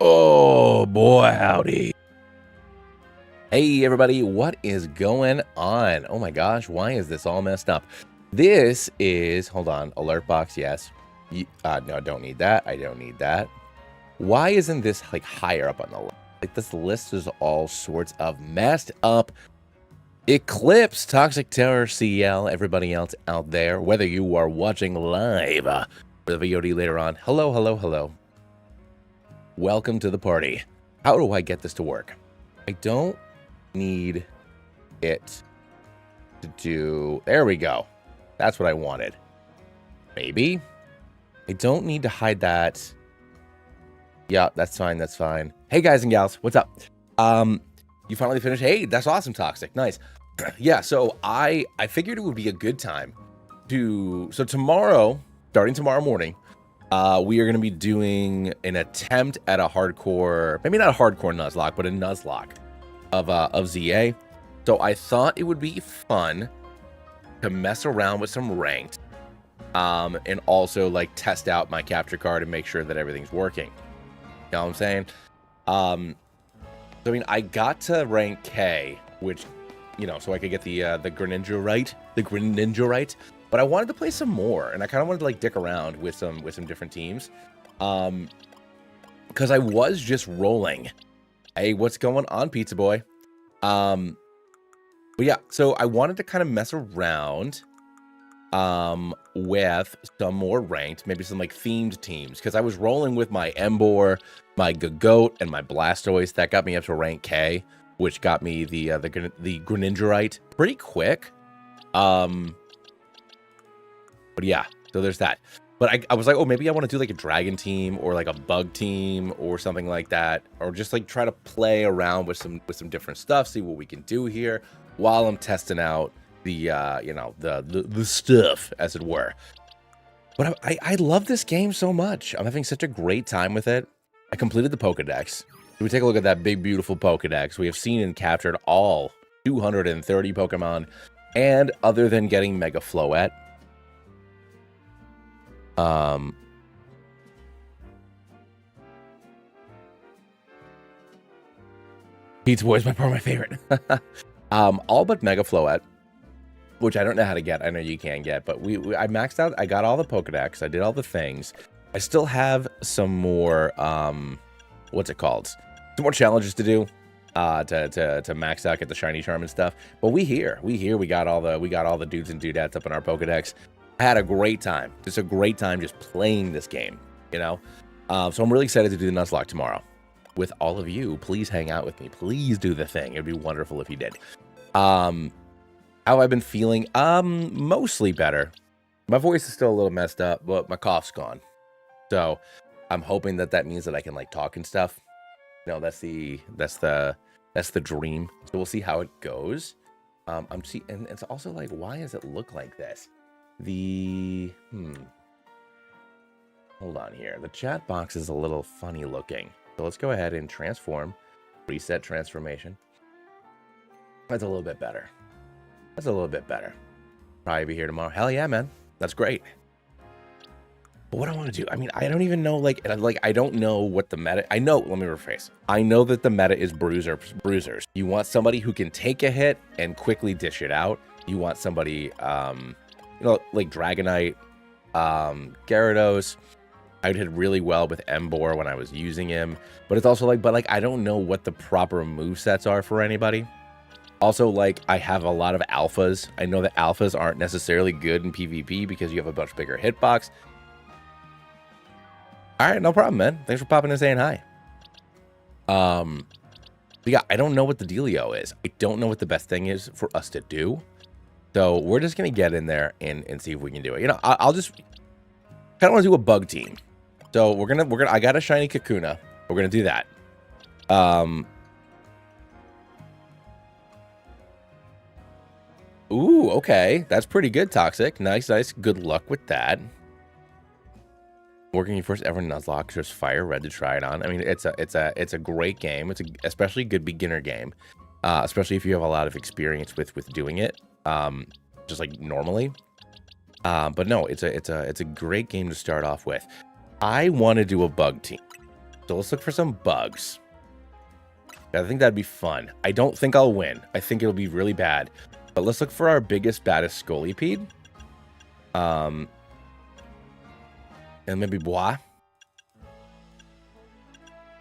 Oh boy, howdy. Hey everybody, what is going on? Oh my gosh, why is this all messed up? This is, hold on, alert box, yes. No, don't need that. I don't need that. Why isn't this like higher up on the list? Like this list is all sorts of messed up. Eclipse, Toxic Terror, CL, everybody else out there, whether you are watching live or the VOD later on. Hello, hello, hello. Welcome to the party. How do I get this to work? I don't need it to do... There we go. That's what I wanted. Maybe? I don't need to hide that. Yeah, that's fine. That's fine. Hey, guys and gals. What's up? You finally finished? Hey, that's awesome, Toxic. Nice. Yeah, so I figured it would be a good time to... So tomorrow, starting tomorrow morning, we are going to be doing an attempt at a hardcore... Maybe not a hardcore Nuzlocke, but a Nuzlocke of ZA. So I thought it would be fun to mess around with some ranked, and also like test out my capture card and make sure that everything's working. You know what I'm saying? So I mean, I got to rank K, which, you know, so I could get the Greninja, but I wanted to play some more, and I kind of wanted to like dick around with some different teams, because I was just rolling. Hey, what's going on, Pizza Boy? But yeah, so I wanted to kind of mess around with some more ranked, maybe some like themed teams, because I was rolling with my Emboar, my Gogoat, and my Blastoise. That got me up to rank K, which got me the Greninja pretty quick. But yeah, so there's that. But I was like, oh, maybe I want to do like a dragon team or like a bug team or something like that, or just like try to play around with some different stuff, see what we can do here while I'm testing out the you know, the stuff, as it were. But I love this game so much. I'm having such a great time with it. I completed the Pokedex. So we take a look at that big beautiful Pokedex. We have seen and captured all 230 Pokemon, and other than getting Mega Floette, Pizza Boy is by far my favorite. All but Mega Floette, which I don't know how to get. I know you can get, but I maxed out. I got all the Pokedex. I did all the things. I still have some more, what's it called? Some more challenges to do, to max out, get the shiny charm and stuff. But we got all the dudes and dudettes up in our Pokedex. I had a great time. Just a great time just playing this game, you know? So I'm really excited to do the Nuzlocke tomorrow with all of you. Please hang out with me. Please do the thing. It'd be wonderful if you did. How have I been feeling? Mostly better. My voice is still a little messed up, but my cough's gone. So I'm hoping that means that I can like talk and stuff. You know, that's the dream. So we'll see how it goes. And it's also like, why does it look like this? Hold on here. The chat box is a little funny looking. So let's go ahead and transform. Reset transformation. That's a little bit better. That's a little bit better. Probably be here tomorrow. Hell yeah, man. That's great. But what I want to do, I mean, I don't even know, like I don't know what the meta... I know, let me rephrase. I know that the meta is bruisers. You want somebody who can take a hit and quickly dish it out. You want somebody, you know, like Dragonite, Gyarados. I did really well with Emboar when I was using him. But it's also like, I don't know what the proper movesets are for anybody. Also, like, I have a lot of alphas. I know that alphas aren't necessarily good in PvP because you have a much bigger hitbox. All right, no problem, man. Thanks for popping and saying hi. But yeah, I don't know what the dealio is. I don't know what the best thing is for us to do. So we're just gonna get in there and see if we can do it. You know, I'll just kind of want to do a bug team. So we're gonna. I got a shiny Kakuna. We're gonna do that. Ooh, okay, that's pretty good, Toxic. Nice. Good luck with that. Working your first ever Nuzlocke, just Fire Red to try it on. I mean, it's a great game. It's especially good beginner game, especially if you have a lot of experience with doing it, just like normally. But no, it's a great game to start off with. I want to do a bug team. So let's look for some bugs. I think that'd be fun. I don't think I'll win. I think it'll be really bad. But let's look for our biggest, baddest Scolipede. And maybe Bois.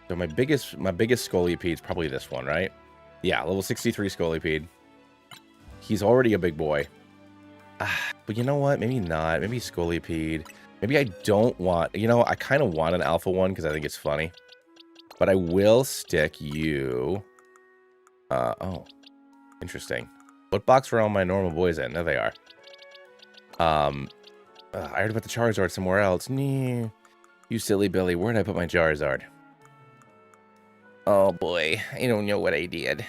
So my biggest Scolipede is probably this one, right? Yeah, level 63 Scolipede. He's already a big boy. But you know what? Maybe not. Maybe Scolipede. Maybe I don't want... You know, I kind of want an alpha one because I think it's funny. But I will stick you... oh. Interesting. What box were all my normal boys in? There they are. I already put the Charizard somewhere else. Nee. You silly Billy. Where did I put my Charizard? Oh boy. I don't know what I did.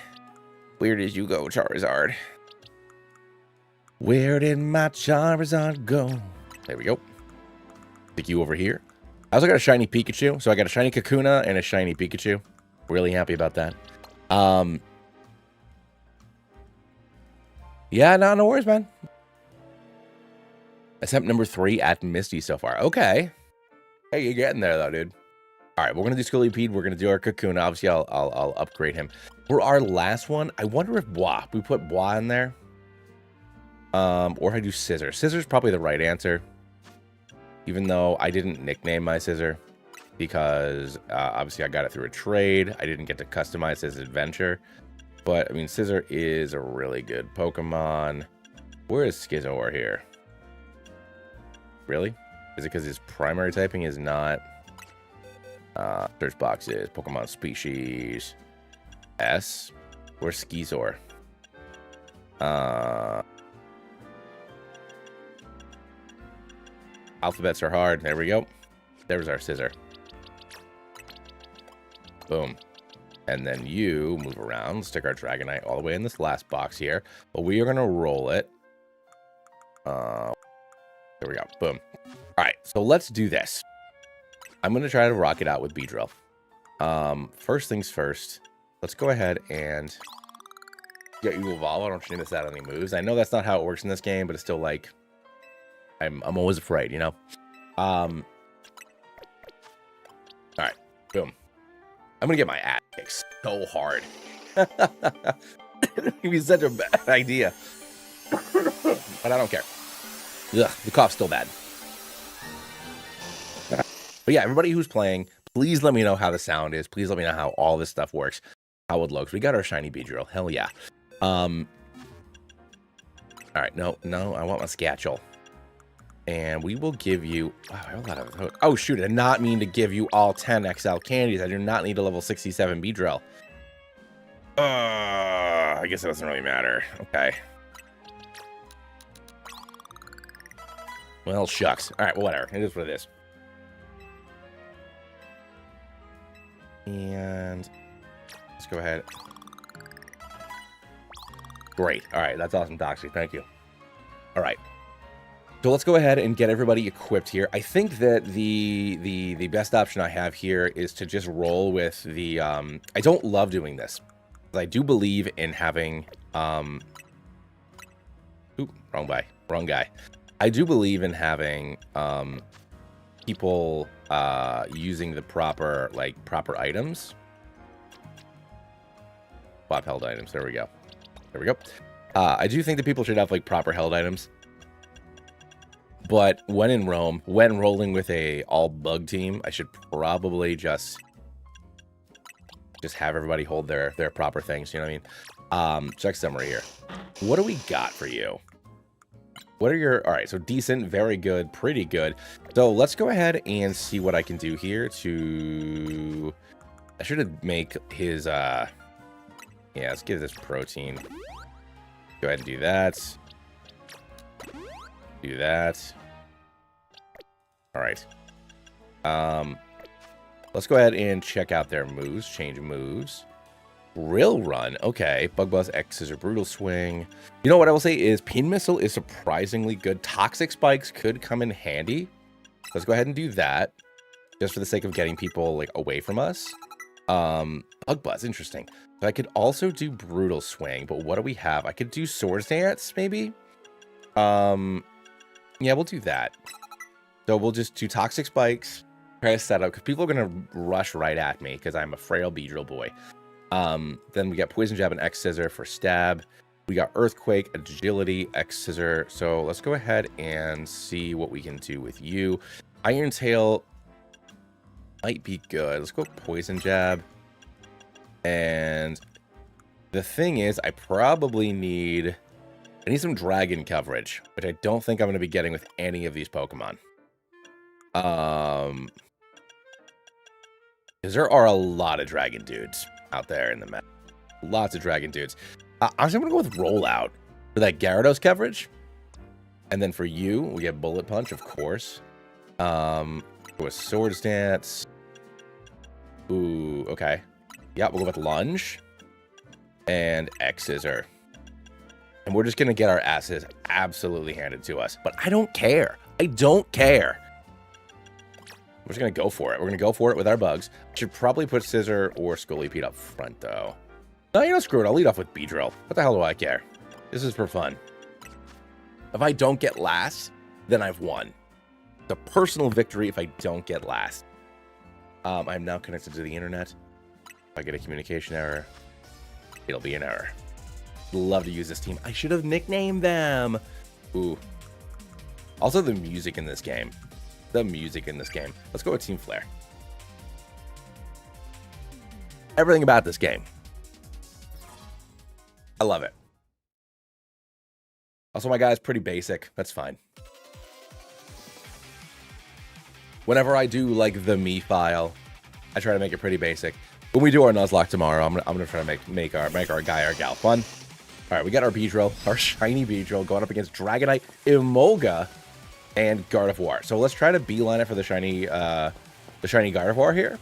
Where did you go, Charizard? Where did my Charizard go? There we go. Stick you over here. I also got a shiny Pikachu. So I got a shiny Kakuna and a shiny Pikachu. Really happy about that. Yeah, no worries, man. Attempt number 3 at Misty so far. Okay. Hey, you're getting there, though, dude. All right, we're going to do Scolipede. We're going to do our Kakuna. Obviously, I'll upgrade him. For our last one, I wonder if Bois. We put Bois in there. Or if I do Scissor. Scissor's probably the right answer. Even though I didn't nickname my Scissor. Because, obviously, I got it through a trade. I didn't get to customize his adventure. But, I mean, Scissor is a really good Pokemon. Where is Scizor here? Really? Is it because his primary typing is not... search boxes, Pokemon species. S? Where's Scizor? Alphabets are hard. There we go. There's our Scissor. Boom. And then you move around, stick our Dragonite all the way in this last box here. But we are going to roll it. There we go. Boom. All right, so let's do this. I'm going to try to rock it out with Beedrill. First things first, let's go ahead and get you Evolve. I don't want you to miss out on any moves. I know that's not how it works in this game, but it's still like, I'm always afraid, you know? All right, boom. I'm going to get my ass kicked so hard. It'd be such a bad idea. But I don't care. Ugh, the cough's still bad. But yeah, everybody who's playing, please let me know how the sound is. Please let me know how all this stuff works, how it looks. We got our shiny Beedrill. Hell yeah. All right, no, I want my Scatchel. And we will give you... Wow, I have a lot of... Oh, shoot, I did not mean to give you all 10 XL candies. I do not need a level 67 Beedrill. I guess it doesn't really matter. Okay. Well, shucks. All right, well, whatever. It is what it is. And let's go ahead. Great. All right, that's awesome, Doxy. Thank you. All right. So let's go ahead and get everybody equipped here. I think that the best option I have here is to just roll with the... I don't love doing this. I do believe in having... Oop, wrong guy. I do believe in having people using the proper items. Swap held items. There we go. I do think that people should have like proper held items. But when in Rome, when rolling with a all bug team, I should probably just have everybody hold their proper things. You know what I mean? Check summary here. What do we got for you? What are your... All right, so decent, very good, pretty good. So let's go ahead and see what I can do here to... I should make his... Yeah, let's give this protein. Go ahead and do that. Do that. All right. Let's go ahead and check out their moves. Change moves. Drill Run. Okay. Bug Buzz, X Scissor, Brutal Swing. You know what I will say is Pin Missile is surprisingly good. Toxic Spikes could come in handy. Let's go ahead and do that. Just for the sake of getting people like away from us. Bug Buzz. Interesting. So I could also do Brutal Swing. But what do we have? I could do Swords Dance maybe. Yeah, we'll do that. So we'll just do Toxic Spikes, try to set up, because people are going to rush right at me because I'm a frail Beedrill boy. Then we got Poison Jab and X Scissor for stab. We got Earthquake, Agility, X Scissor. So let's go ahead and see what we can do with you. Iron Tail might be good. Let's go Poison Jab. And the thing is, I need some dragon coverage, which I don't think I'm going to be getting with any of these Pokemon. Because there are a lot of dragon dudes out there in the map. Lots of dragon dudes. I'm going to go with Rollout for that Gyarados coverage. And then for you, we get Bullet Punch, of course. Go with Swords Dance. Ooh, okay. Yeah, we'll go with Lunge. And X Scissor. And we're just going to get our asses absolutely handed to us. But I don't care. I don't care. We're just going to go for it. We're going to go for it with our bugs. Should probably put Scissor or Scolipede up front, though. No, you know, screw it. I'll lead off with Beedrill. What the hell do I care? This is for fun. If I don't get last, then I've won. It's a personal victory if I don't get last. I'm now connected to the internet. If I get a communication error, it'll be an error. Love to use this team. I should have nicknamed them. Ooh. Also, the music in this game. The music in this game. Let's go with Team Flare. Everything about this game. I love it. Also, my guy's pretty basic. That's fine. Whenever I do, like, the me file, I try to make it pretty basic. When we do our Nuzlocke tomorrow, I'm gonna try to make our guy or gal fun. All right, we got our Beedrill, our shiny Beedrill, going up against Dragonite, Emolga, and Gardevoir. So let's try to beeline it for the shiny Gardevoir here.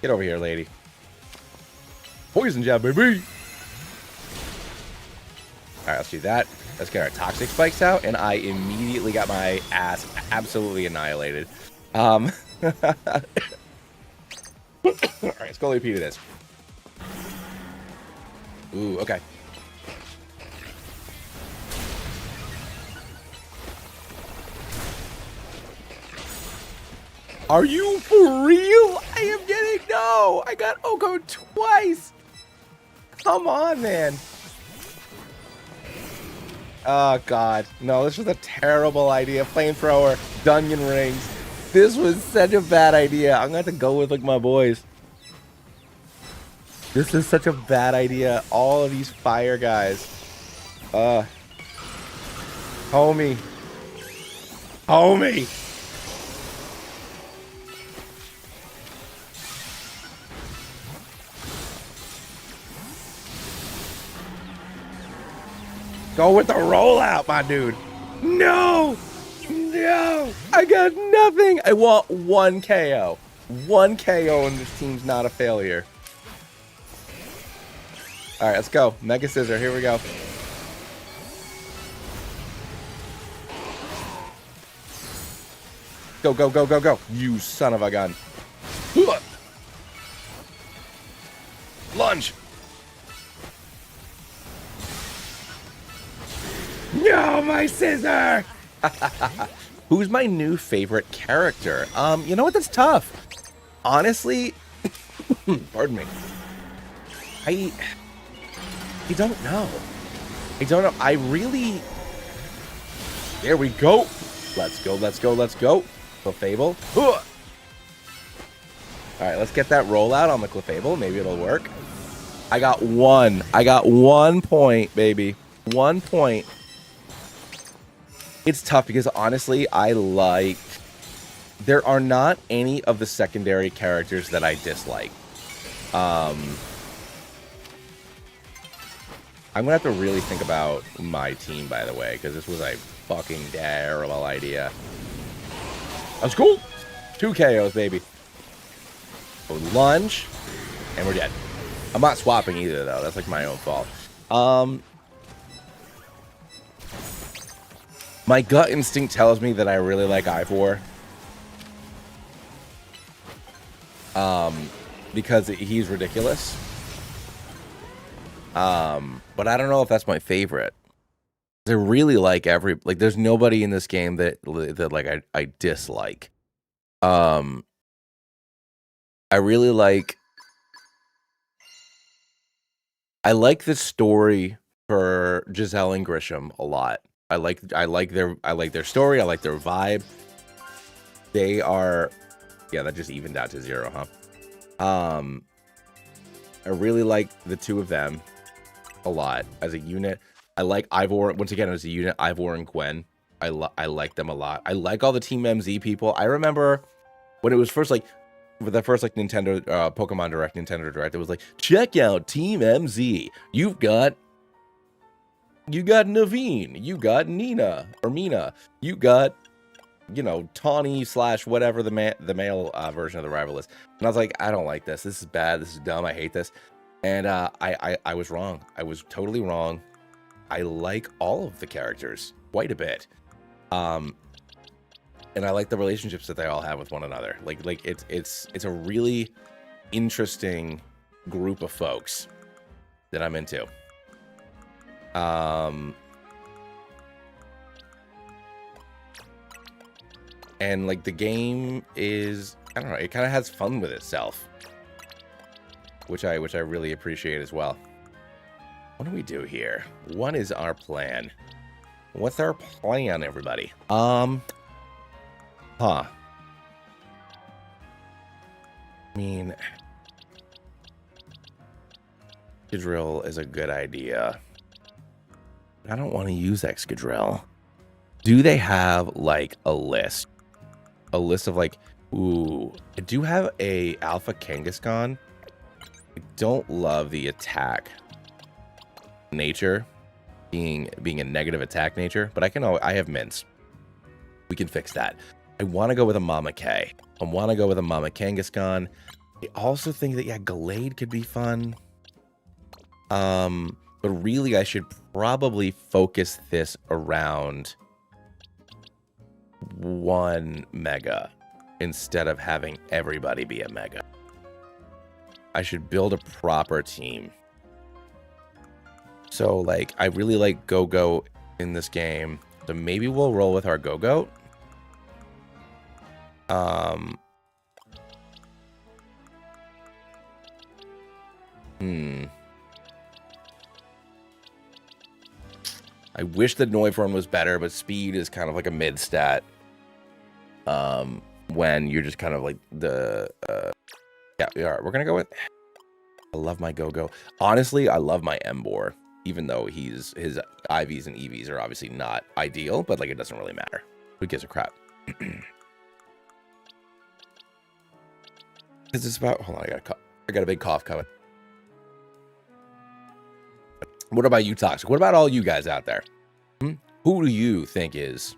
Get over here, lady. Poison Jab, baby. All right, let's do that. Let's get our Toxic Spikes out, and I immediately got my ass absolutely annihilated. All right, let's go repeat this. Ooh, okay. Are you for real? I am getting no. I got Oko twice. Come on, man. Oh, God. No, this was a terrible idea. Flamethrower, Dungeon Rings. This was such a bad idea. I'm going to have to go with, like, my boys. This is such a bad idea. All of these fire guys. Homie. Homie. Go with the rollout, my dude. No! No! I got nothing! I want one KO. One KO and this team's not a failure. Alright, let's go. Mega Scissor, here we go. Go, go, go, go, go. You son of a gun. Lunge! No, my scissor! Who's my new favorite character? You know what? That's tough. Honestly, pardon me. I don't know. I don't know. I really... There we go. Let's go, let's go, let's go. Clefable. Alright, let's get that rollout on the Clefable. Maybe it'll work. I got one. I got 1 point, baby. 1 point. It's tough because, honestly, there are not any of the secondary characters that I dislike. I'm going to have to really think about my team, by the way, because this was a fucking terrible idea. That's cool. 2 KOs, baby. So lunge, and we're dead. I'm not swapping either, though. That's, like, my own fault. My gut instinct tells me that I really like Ivor. Because he's ridiculous. But I don't know if that's my favorite. I really like there's nobody in this game that like I dislike. I really like the story for Giselle and Grisham a lot. I like their story, I like their vibe. They are, yeah, that just evened out to 0, huh? I really like the two of them a lot as a unit. I like Ivor, once again, as a unit, Ivor and Gwen. I like them a lot. I like all the Team MZ people. I remember when it was first, like, with the first, like, Nintendo, Pokemon Direct, Nintendo Direct, it was like, check out Team MZ. You got Naveen. You got Nina, or Mina. You got, you know, Tawny / whatever the male version of the rival is. And I was like, I don't like this. This is bad. This is dumb. I hate this. And I was wrong. I was totally wrong. I like all of the characters quite a bit. And I like the relationships that they all have with one another. Like it's a really interesting group of folks that I'm into. And like the game is, I don't know, it kind of has fun with itself, which I really appreciate as well. What do we do here? What is our plan? What's our plan, everybody? I mean, Excadrill is a good idea. I don't want to use Excadrill. Do they have like a list? A list of like, ooh, I do have a Alpha Kangaskhan. I don't love the attack nature being a negative attack nature, but I have mints. We can fix that. I want to go with a Mama K. I want to go with a Mama Kangaskhan. I also think that, yeah, Gallade could be fun. But really I should probably focus this around one mega instead of having everybody be a mega. I should build a proper team. So, like, I really like Go-Go in this game. So maybe we'll roll with our Go-Go. I wish that Noivern was better, but speed is kind of like a mid stat. When you're just kind of like the yeah, we are. We're gonna go with, I love my Go-Go. Honestly, I love my Emboar, even though his IVs and EVs are obviously not ideal, but like it doesn't really matter. Who gives a crap? Is this about, hold on, I got a big cough coming. What about you, Toxic? What about all you guys out there? Who do you think is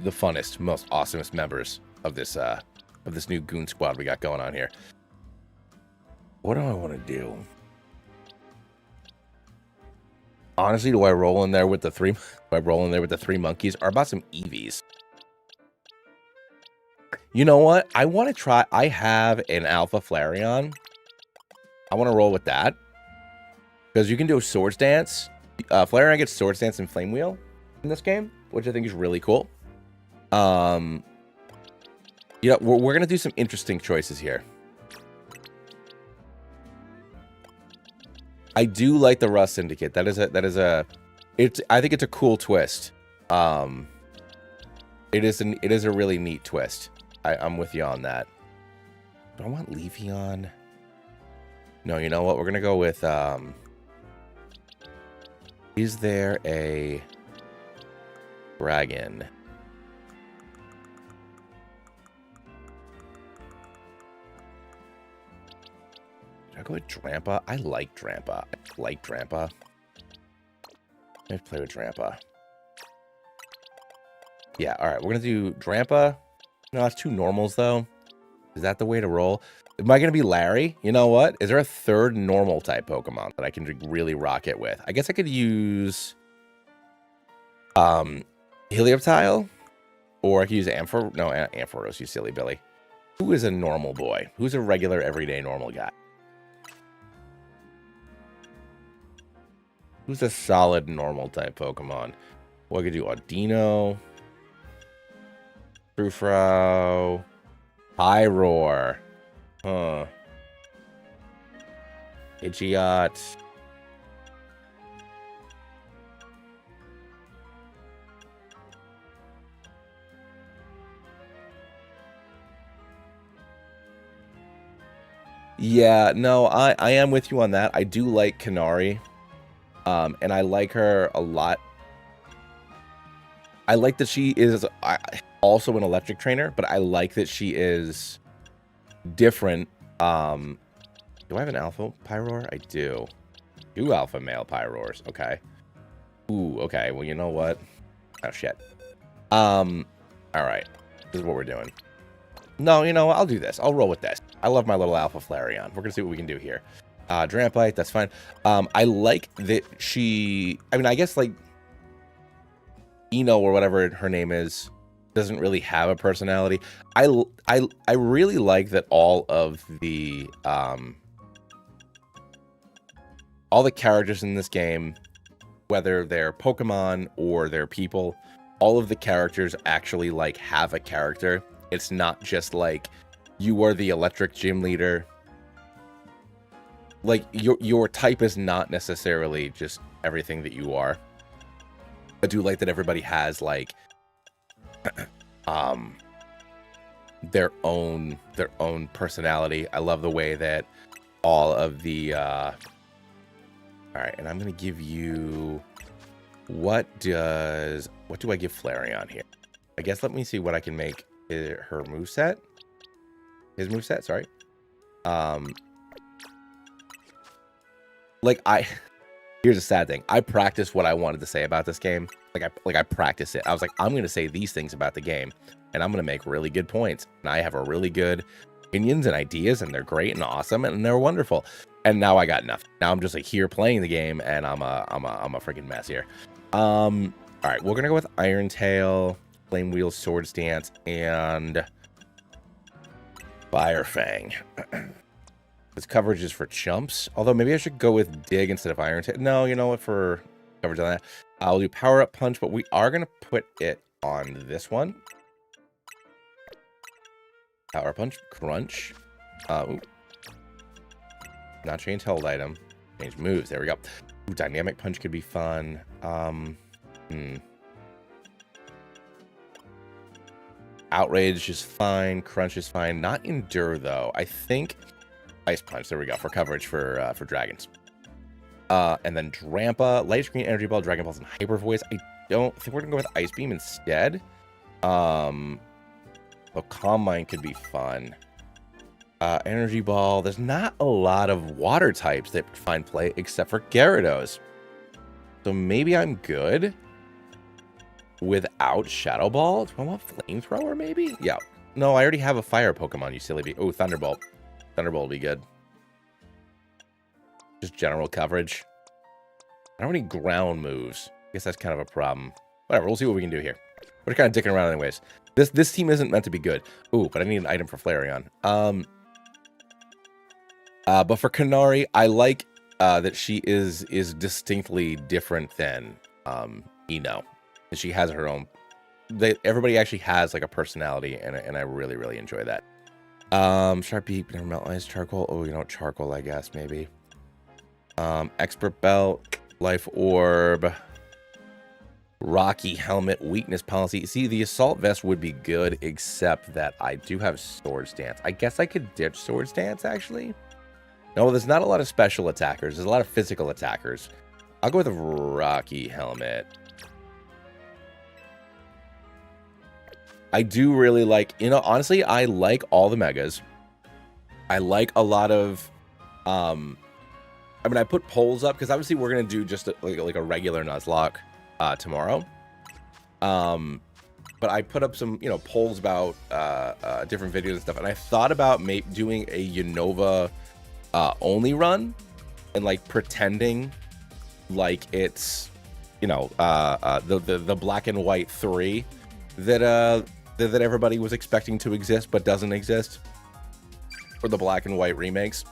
the funnest, most awesomest members of this new goon squad we got going on here? What do I want to do? Honestly, do I roll in there with the three? Do I roll in there with the 3 monkeys? Or about some EVs? You know what? I want to try. I have an Alpha Flareon. I want to roll with that because you can do a Swords Dance. Flareon gets Swords Dance and Flame Wheel in this game, which I think is really cool. Yeah, we're gonna do some interesting choices here. I do like the Rust Syndicate. I think it's a cool twist. It is a really neat twist. I'm with you on that. Do I want Leafeon? No, you know what? We're gonna go with is there a dragon? Should I go with Drampa? I like Drampa. Let's play with Drampa. Yeah, all right. We're going to do Drampa. No, that's 2 normals, though. Is that the way to roll? Am I going to be Larry? You know what? Is there a 3rd normal type Pokemon that I can really rock it with? I guess I could use Helioptile. Or I could use Ampharos, you silly Billy. Who is a normal boy? Who's a regular, everyday, normal guy? Who's a solid normal type Pokemon? What could do? Audino, Frufrau, Pyroar, huh? Pidgeot. Yeah, no, I am with you on that. I do like Kanari, and I like her a lot. I like that she is also an electric trainer, but I like that she is different. Do I have an alpha Pyroar? I do. 2 alpha male Pyroars. Okay. Ooh, okay. Well, you know what? Oh, shit. All right. This is what we're doing. No, you know what? I'll do this. I'll roll with this. I love my little alpha Flareon. We're going to see what we can do here. Drampite, that's fine. I like that she... I mean, I guess, like, Eno or whatever her name is doesn't really have a personality. I really like that all the characters in this game, whether they're Pokemon or they're people, all of the characters actually, like, have a character. It's not just like you are the electric gym leader. Like your type is not necessarily just everything that you are. I do like that everybody has like their own personality. I love the way that all of the all right, and I'm gonna give you what do I give Flareon here? I guess let me see what I can make her moveset. His moveset, sorry. Like here's a sad thing. I practiced what I wanted to say about this game. Like I practiced it. I was like, I'm gonna say these things about the game, and I'm gonna make really good points. And I have a really good opinions and ideas, and they're great and awesome, and they're wonderful. And now I got nothing. Now I'm just like here playing the game, and I'm a freaking mess here. All right, we're gonna go with Iron Tail, Flame Wheel, Swords Dance, and Fire Fang. This coverage is for chumps. Although maybe I should go with Dig instead of Iron Tail. No, you know what? For coverage on that, I'll do Power Up Punch, but we are gonna put it on this one. Power Punch, Crunch. Ooh. Not change held item. Change moves. There we go. Ooh, Dynamic Punch could be fun. Outrage is fine. Crunch is fine. Not Endure though. I think Ice Punch. There we go for coverage for dragons. And then Drampa, Light Screen, Energy Ball, Dragon Pulse, and Hyper Voice. I don't think we're gonna go with Ice Beam instead. Well, Calm Mind could be fun. Energy Ball. There's not a lot of water types that find play except for Gyarados. So maybe I'm good without Shadow Ball. Do I want Flamethrower maybe? Yeah. No, I already have a fire Pokemon, you silly bee. Oh, Thunderbolt. Thunderbolt will be good. Just general coverage. I don't have any ground moves. I guess that's kind of a problem. Whatever, we'll see what we can do here. We're kind of dicking around anyways. This team isn't meant to be good. Ooh, but I need an item for Flareon. But for Kanari, I like that she is distinctly different than Eno. She has her own. Everybody actually has like a personality, and I really, really enjoy that. Sharp Beak, never melt ice, charcoal. Oh, you know, charcoal, I guess maybe. Expert Belt, Life Orb, Rocky Helmet, Weakness Policy. See, the Assault Vest would be good, except that I do have Swords Dance. I guess I could ditch Swords Dance, actually. No, there's not a lot of special attackers. There's a lot of physical attackers. I'll go with a Rocky Helmet. I do really like, you know, honestly, I like all the megas. I like a lot of, I mean, I put polls up because obviously we're going to do just like a regular Nuzlocke tomorrow. But I put up some, you know, polls about different videos and stuff. And I thought about doing a Unova only run and like pretending like it's, you know, the black and white 3 that everybody was expecting to exist but doesn't exist, for the black and white remakes.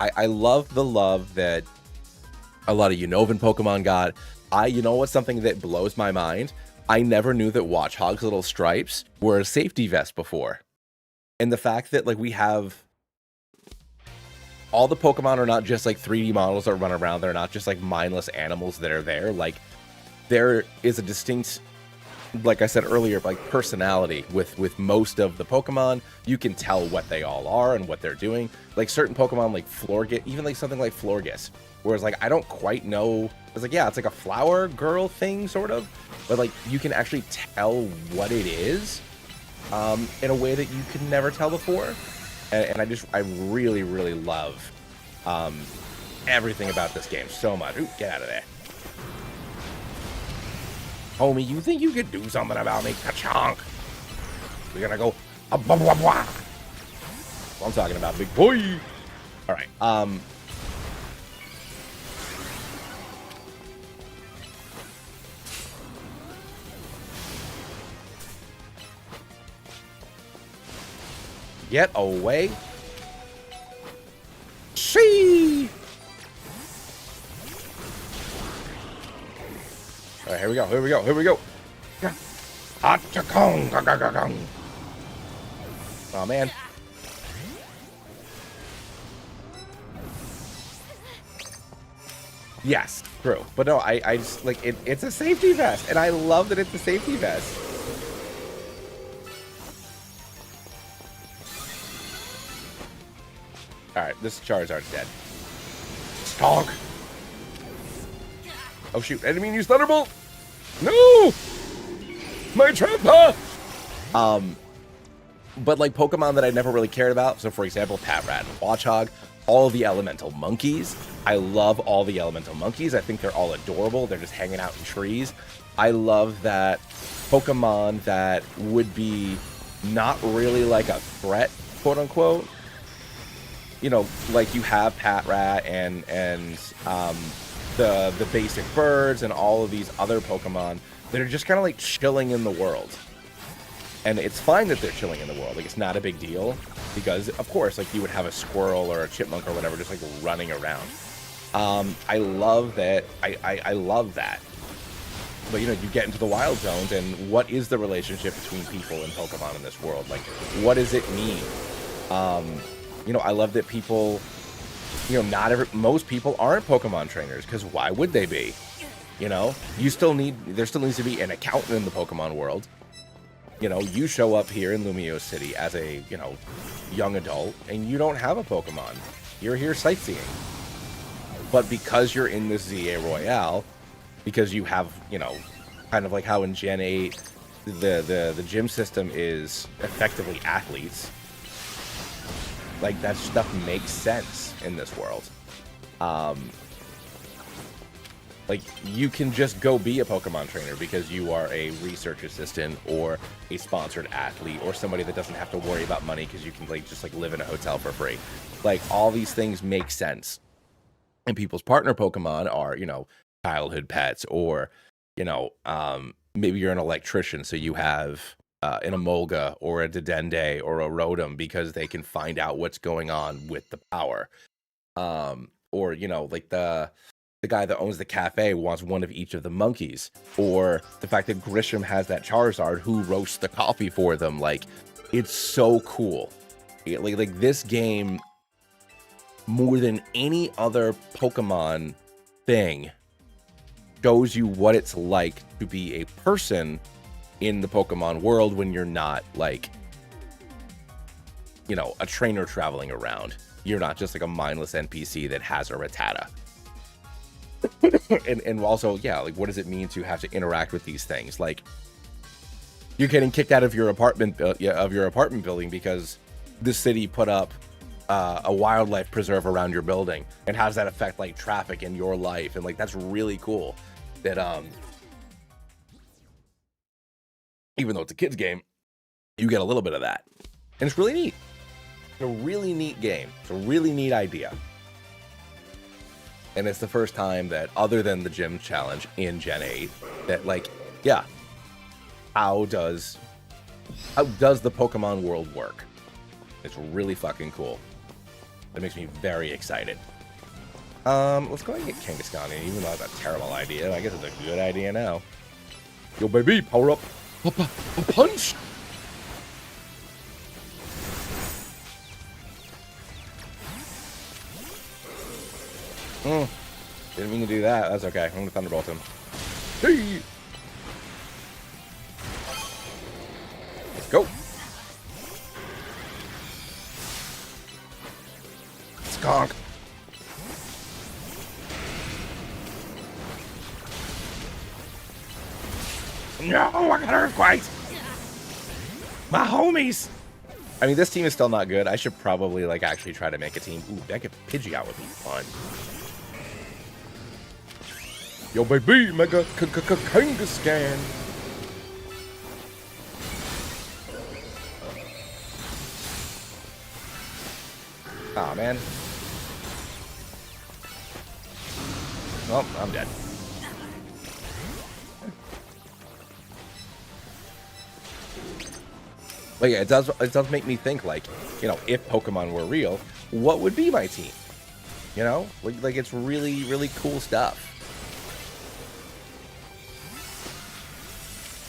I love the love that a lot of Unovan Pokemon got. You know what's something that blows my mind? I never knew that Watchog's little stripes were a safety vest before. And the fact that, like, we have all the Pokemon are not just like 3D models that run around. They're not just like mindless animals that are there. Like, there is a distinct, like I said earlier, like personality with most of the Pokemon. You can tell what they all are and what they're doing. Like certain Pokemon, like Florges, even like something like Florges, whereas like I don't quite know. It's like, yeah, it's like a flower girl thing sort of, but like you can actually tell what it is in a way that you could never tell before. And I really, really love everything about this game so much. Ooh, get out of there. Homie, you think you could do something about me? Ka-chonk. We're gonna go. Blah, blah, blah. What I'm talking about, big boy. All right. Get away. See. All right, here we go. Here we go. Here we go. Oh man. Yes, true. But no, I just like it. It's a safety vest, and I love that it's a safety vest. All right, this Charizard's dead. Stonk. Oh shoot! I didn't mean to use Thunderbolt. No, my Trampa. But like Pokemon that I never really cared about. So for example, Patrat and Watchog, all the elemental monkeys. I love all the elemental monkeys. I think they're all adorable. They're just hanging out in trees. I love that Pokemon that would be not really like a threat, quote unquote. You know, like you have Patrat and the basic birds and all of these other Pokemon that are just kind of like chilling in the world. And it's fine that they're chilling in the world. Like, it's not a big deal because, of course, like you would have a squirrel or a chipmunk or whatever just like running around. I love that. I love that. But, you know, you get into the wild zones and what is the relationship between people and Pokemon in this world? Like, what does it mean? You know, I love that people, you know, most people aren't Pokemon trainers because why would they be? You know, there still needs to be an accountant in the Pokemon world. You know, you show up here in Lumiose City as a, you know, young adult and you don't have a Pokemon. You're here sightseeing. But because you're in this ZA Royale, because you have, you know, kind of like how in Gen 8, the gym system is effectively athletes. Like, that stuff makes sense in this world. Like, you can just go be a Pokemon trainer because you are a research assistant or a sponsored athlete or somebody that doesn't have to worry about money because you can, like, just, like, live in a hotel for free. Like, all these things make sense. And people's partner Pokemon are, you know, childhood pets or, you know, maybe you're an electrician, so you have an Emolga or a Dedenne or a Rotom because they can find out what's going on with the power. Or, you know, like the guy that owns the cafe wants one of each of the monkeys, or the fact that Grisham has that Charizard who roasts the coffee for them. Like, it's so cool. Like this game, more than any other Pokemon thing, shows you what it's like to be a person in the Pokemon world when you're not like, you know, a trainer traveling around. You're not just like a mindless NPC that has a Rattata. and also, yeah, like, what does it mean to have to interact with these things? Like, you're getting kicked out of your apartment building because the city put up a wildlife preserve around your building, and how does that affect like traffic in your life? And like, that's really cool. That even though it's a kids game, you get a little bit of that, and it's really neat. It's a really neat game. It's a really neat idea. And it's the first time that, other than the gym challenge in Gen 8, that, like, yeah, how does the Pokemon world work? It's really fucking cool. That makes me very excited. Let's go ahead and get Kangaskhan in, even though that's a terrible idea. I guess it's a good idea now. Yo, baby, power up. A punch! Didn't mean to do that. That's okay. I'm gonna Thunderbolt him. Hey! Let's go. Skunk. No, I got Earthquake. My homies. I mean, this team is still not good. I should probably, like, actually try to make a team. Ooh, that could Pidgeot would be fun. Yo, baby, Mega Kangaskhan. Aw, man. Oh, I'm dead. But yeah, it does make me think, like, you know, if Pokemon were real, what would be my team? You know? Like it's really, really cool stuff.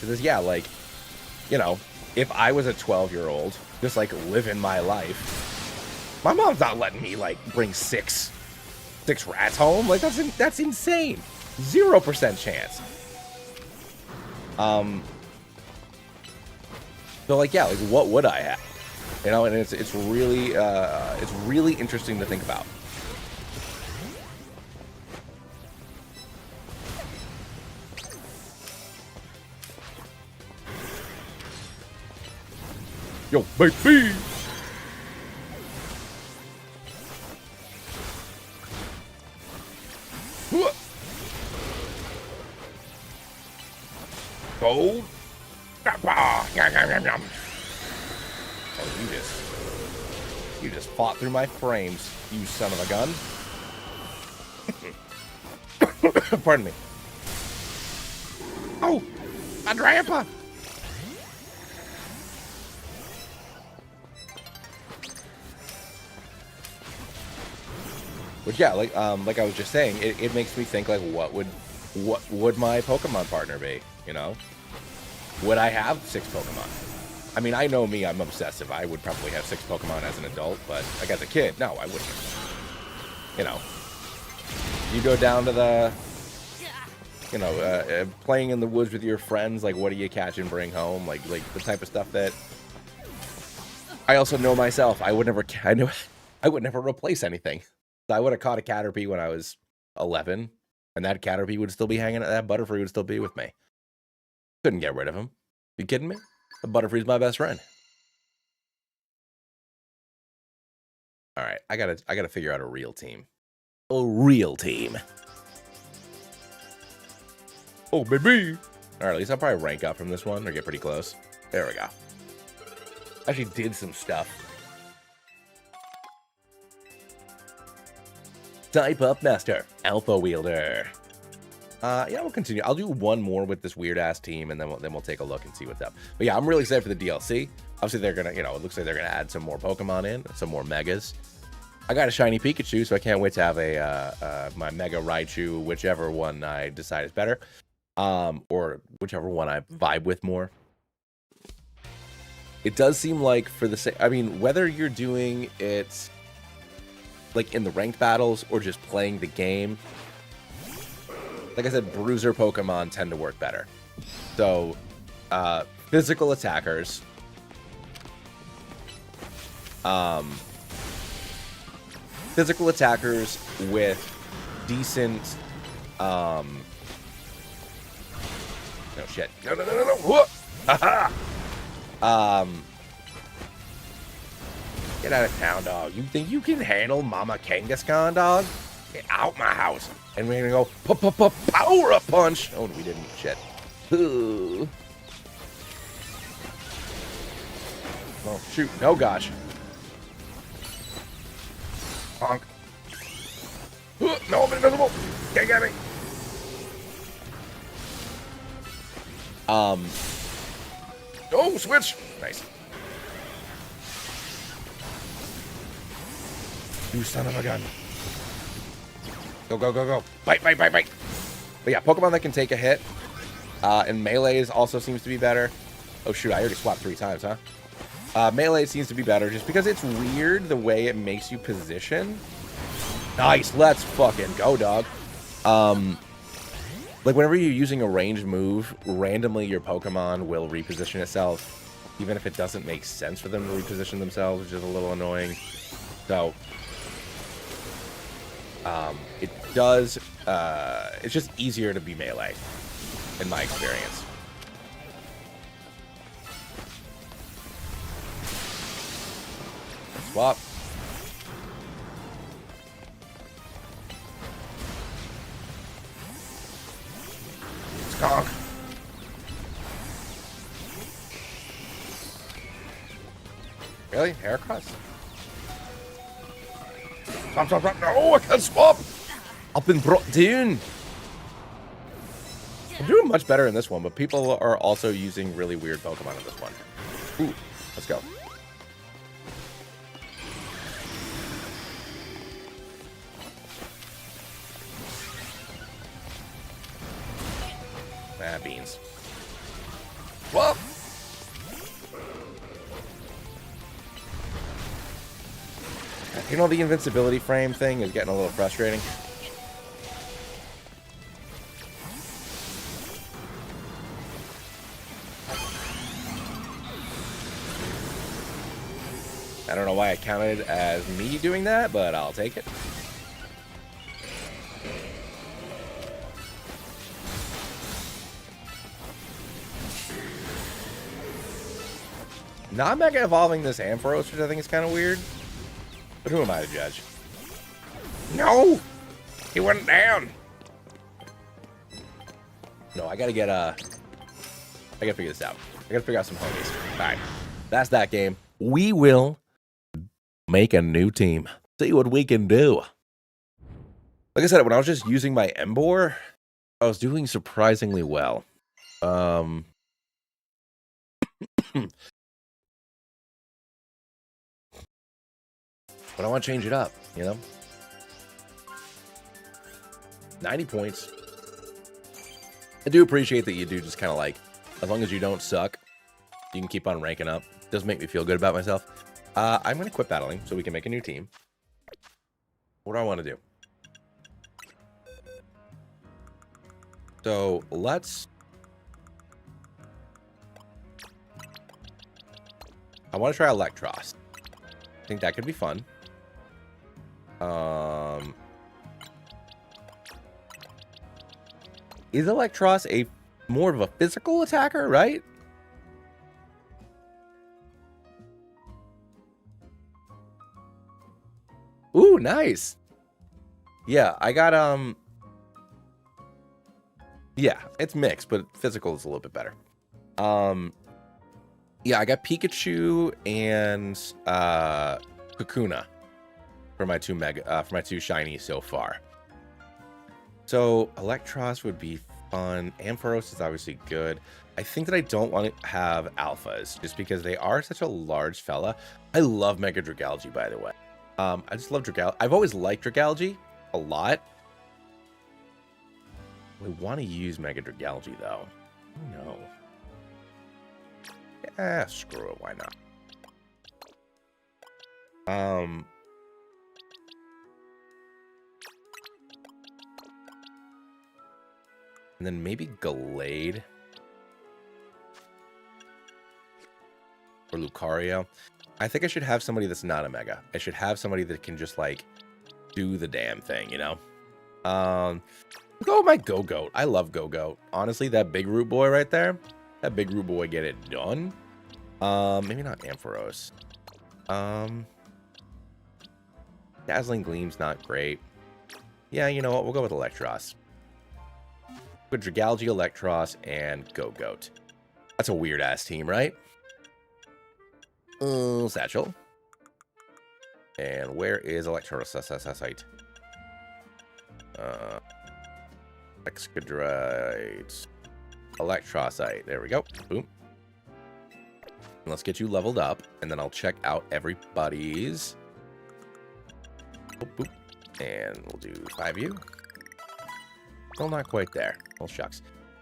Because, yeah, like, you know, if I was a 12-year-old, just, like, living my life, my mom's not letting me, like, bring six rats home. Like, that's insane. 0% chance. So, like, yeah, like, what would I have? You know, and it's really interesting to think about. Yo, baby! Gold. Oh, you just fought through my frames, you son of a gun. Pardon me. Oh, my grandpa. But yeah, like I was just saying, it makes me think, like, what would my Pokemon partner be? You know, would I have 6 Pokemon? I mean, I know me, I'm obsessive. I would probably have 6 Pokemon as an adult, but like as a kid, no, I wouldn't. You know, you go down to the, you know, playing in the woods with your friends. Like, what do you catch and bring home? Like the type of stuff that I also know myself. I would never replace anything. I would have caught a Caterpie when I was 11, and that Caterpie would still be hanging. That Butterfree would still be with me. Couldn't get rid of him. You kidding me? The Butterfree's my best friend. All right, I gotta figure out a real team. A real team. Oh, baby. All right, at least I'll probably rank up from this one or get pretty close. There we go. Actually did some stuff. Type Up Master, Alpha Wielder. Yeah, we'll continue. I'll do one more with this weird ass team, and then we'll take a look and see what's up. But yeah, I'm really excited for the DLC. Obviously, they're gonna, you know, it looks like they're gonna add some more Pokemon in, some more Megas. I got a shiny Pikachu, so I can't wait to have a my Mega Raichu, whichever one I decide is better, or whichever one I vibe with more. It does seem like, for the sake, I mean, whether you're doing it like in the ranked battles or just playing the game, like I said, bruiser Pokemon tend to work better. So, physical attackers, with decent, no shit, no, whoop, get out of town, dog. You think you can handle Mama Kangaskhan, dog? Get out my house. And we're gonna go power up punch. Oh, we didn't. Shit. Ooh. Oh shoot! No, gosh. Honk. No, I'm invisible. Can't get me. Oh, switch. Nice. You son of a gun. Go, go, go, go. Bite, bite, bite, bite. But yeah, Pokemon that can take a hit. And Melee also seems to be better. Oh, shoot. I already swapped 3 times, huh? Melee seems to be better just because it's weird the way it makes you position. Nice. Let's fucking go, dog. Like, whenever you're using a ranged move, randomly your Pokemon will reposition itself, even if it doesn't make sense for them to reposition themselves, which is a little annoying. So, it does, it's just easier to be melee, in my experience. Swap. Skunk. Really? Haircuts? Stop, stop, stop. No, I can't swap. I've been brought down. I'm doing much better in this one, but people are also using really weird Pokemon in this one. Ooh, let's go. Ah, beans. Well. You know, the invincibility frame thing is getting a little frustrating. I don't know why it counted as me doing that, but I'll take it. Not Mega Evolving this Ampharos, which I think is kind of weird. But who am I to judge? No! He went down! No, I gotta get, I gotta figure this out. I gotta figure out some homies. Alright. That's that game. We will make a new team. See what we can do. Like I said, when I was just using my Emboar, I was doing surprisingly well. But I want to change it up, you know? 90 points. I do appreciate that you do just kind of like, as long as you don't suck, you can keep on ranking up. It does make me feel good about myself. I'm going to quit battling so we can make a new team. What do I want to do? So let's... I want to try Electros. I think that could be fun. Is Electros a more of a physical attacker, right? Ooh, nice. Yeah, I got yeah, it's mixed, but physical is a little bit better. Yeah, I got Pikachu and Kakuna for my two shinies so far. So Electros would be fun. Ampharos is obviously good. I think that I don't want to have alphas just because they are such a large fella. I love Mega Dragalge, by the way. I just love Dragalge. I've always liked Dragalge a lot. We want to use Mega Dragalge though. Oh, no. Yeah, screw it. Why not? And then maybe Gallade or Lucario. I think I should have somebody that's not a Mega. I should have somebody that can just like do the damn thing, you know? Go with my Go-Goat. I love Go-Goat. Honestly, that big root boy right there. That big root boy get it done. Maybe not Ampharos. Dazzling Gleam's not great. Yeah, you know what? We'll go with Electros. With Dragalge, Electros, and Go-Goat. That's a weird-ass team, right? Satchel. And where is Electros? Excadright. Electrosite. There we go. Boom. And let's get you leveled up, and then I'll check out everybody's. Boop, boop. And we'll do 5U. Still not quite there. Well, shucks.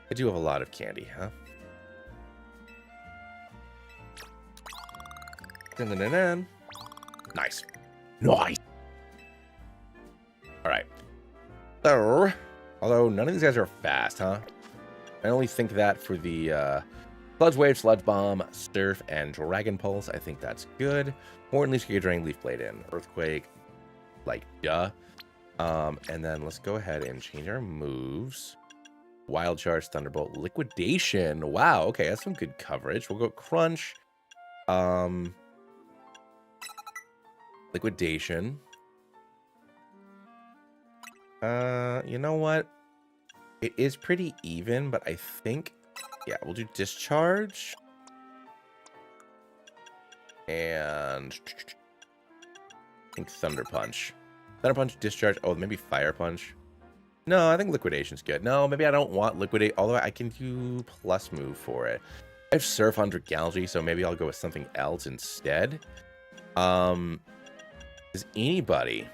I do have a lot of candy, huh? Dun-dun-dun-dun. Nice. Nice. All right. So, although none of these guys are fast, huh? I only think that for the Sludge Wave, Sludge Bomb, Surf, and Dragon Pulse. I think that's good. Horn, Leaf Scale Drain, Leaf Blade in. Earthquake, like, duh. And then let's go ahead and change our moves. Wild Charge, Thunderbolt, Liquidation. Wow, okay, that's some good coverage. We'll go Crunch. Liquidation. You know what? It is pretty even, but I think, yeah, we'll do Discharge. And I think Thunder Punch. Thunder Punch, Discharge. Oh, maybe Fire Punch. No, I think Liquidation's good. No, maybe I don't want Liquidate, although I can do plus move for it. I have Surf on Dragalge, so maybe I'll go with something else instead. Does anybody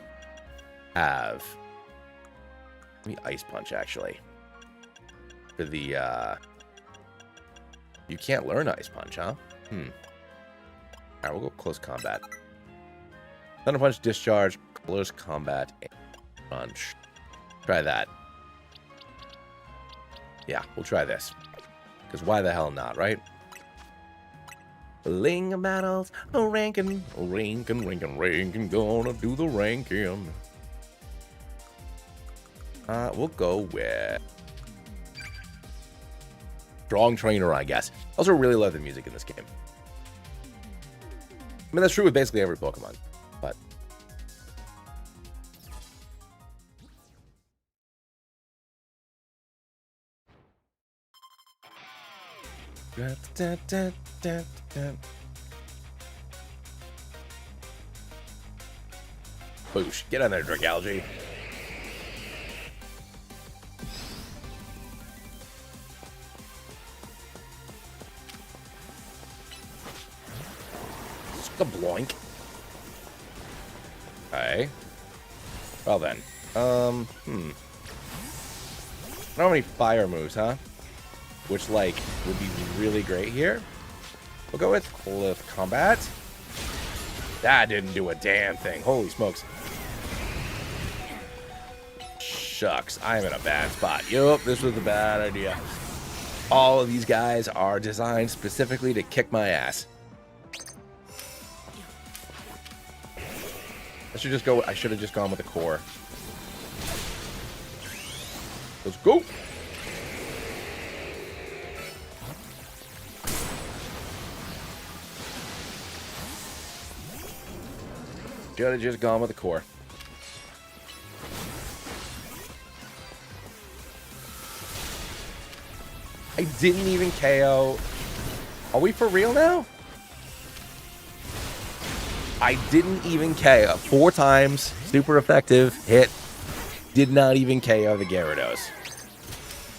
have... Maybe Ice Punch, actually. For the, You can't learn Ice Punch, huh? Alright, we'll go Close Combat. Thunder Punch, Discharge, Close Combat, and Punch. Try that. Yeah, we'll try this. Because why the hell not, right? Ling battles, ranking, gonna do the ranking. We'll go with Strong Trainer, I guess. Also really love the music in this game. I mean, that's true with basically every Pokemon, but... Boosh, get on there, Dragalge. Skabloink. Okay. Well then. I don't have any fire moves, huh? Which, like, would be really great here. We'll go with Cliff Combat. That didn't do a damn thing. Holy smokes. Shucks, I'm in a bad spot. Yup, this was a bad idea. All of these guys are designed specifically to kick my ass. I should have just gone with the core. Let's go. Should have just gone with the core. I didn't even KO. Are we for real now? I didn't even KO. 4 times. Super effective. Hit. Did not even KO the Gyarados.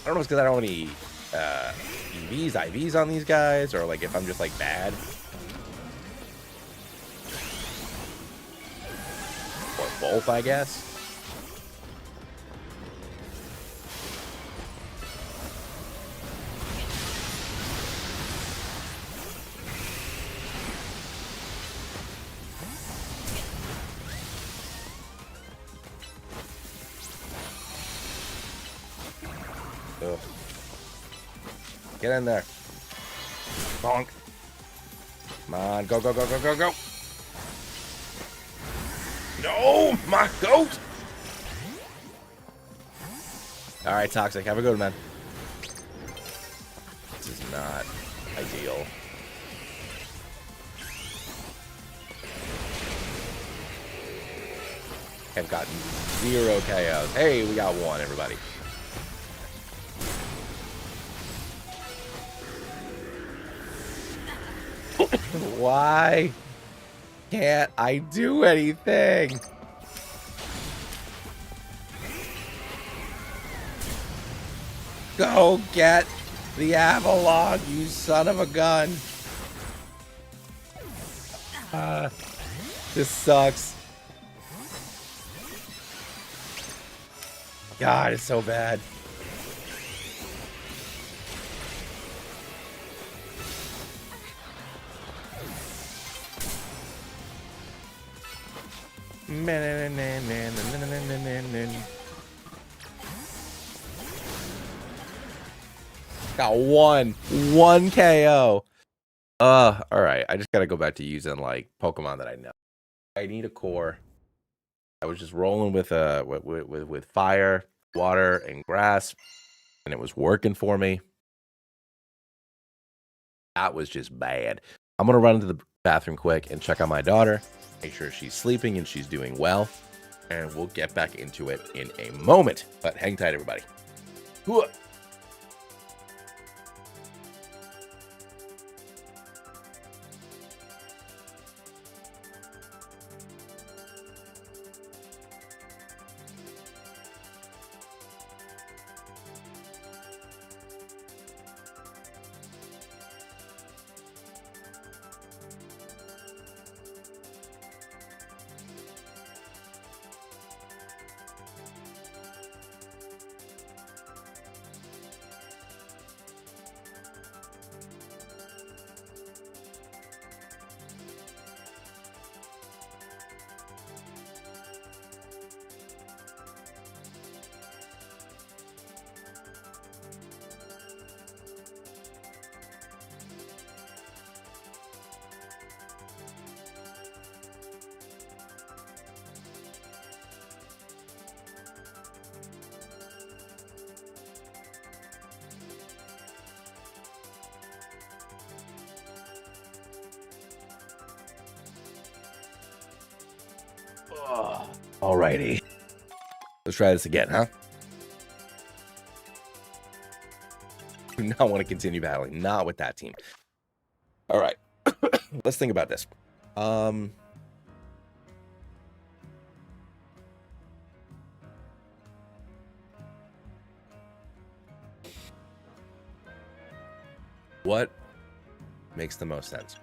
I don't know if it's because I don't have any EVs, IVs on these guys, or like if I'm just like bad. Or both, I guess. Ugh. Get in there. Bonk. Come on, go, go, go, go, go, go. No, my goat. All right, Toxic, have a good one, man. This is not ideal. I've gotten 0 KOs. Hey, we got 1, everybody. Why can't I do anything? Go get the Avalon, you son of a gun. This sucks. God, it's so bad. Got one KO. All right. I just gotta go back to using like Pokemon that I know. I need a core. I was just rolling with fire, water, and grass, and it was working for me. That was just bad. I'm gonna run into the bathroom quick and check on my daughter, make sure she's sleeping and she's doing well, and we'll get back into it in a moment. But hang tight, everybody. Whoa. Alrighty. Let's try this again, huh? Do not want to continue battling. Not with that team. All right. Let's think about this. What makes the most sense?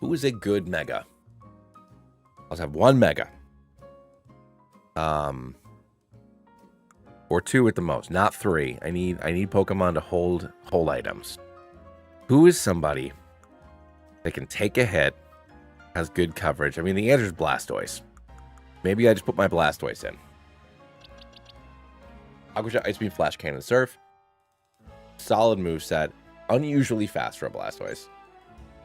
Who is a good mega? Let's have one mega. Or two at the most, not three. I need Pokemon to hold items. Who is somebody that can take a hit, has good coverage? I mean, the answer is Blastoise. Maybe I just put my Blastoise in. Aqua Shot, Ice Beam, Flash Cannon, Surf. Solid moveset. Unusually fast for a Blastoise.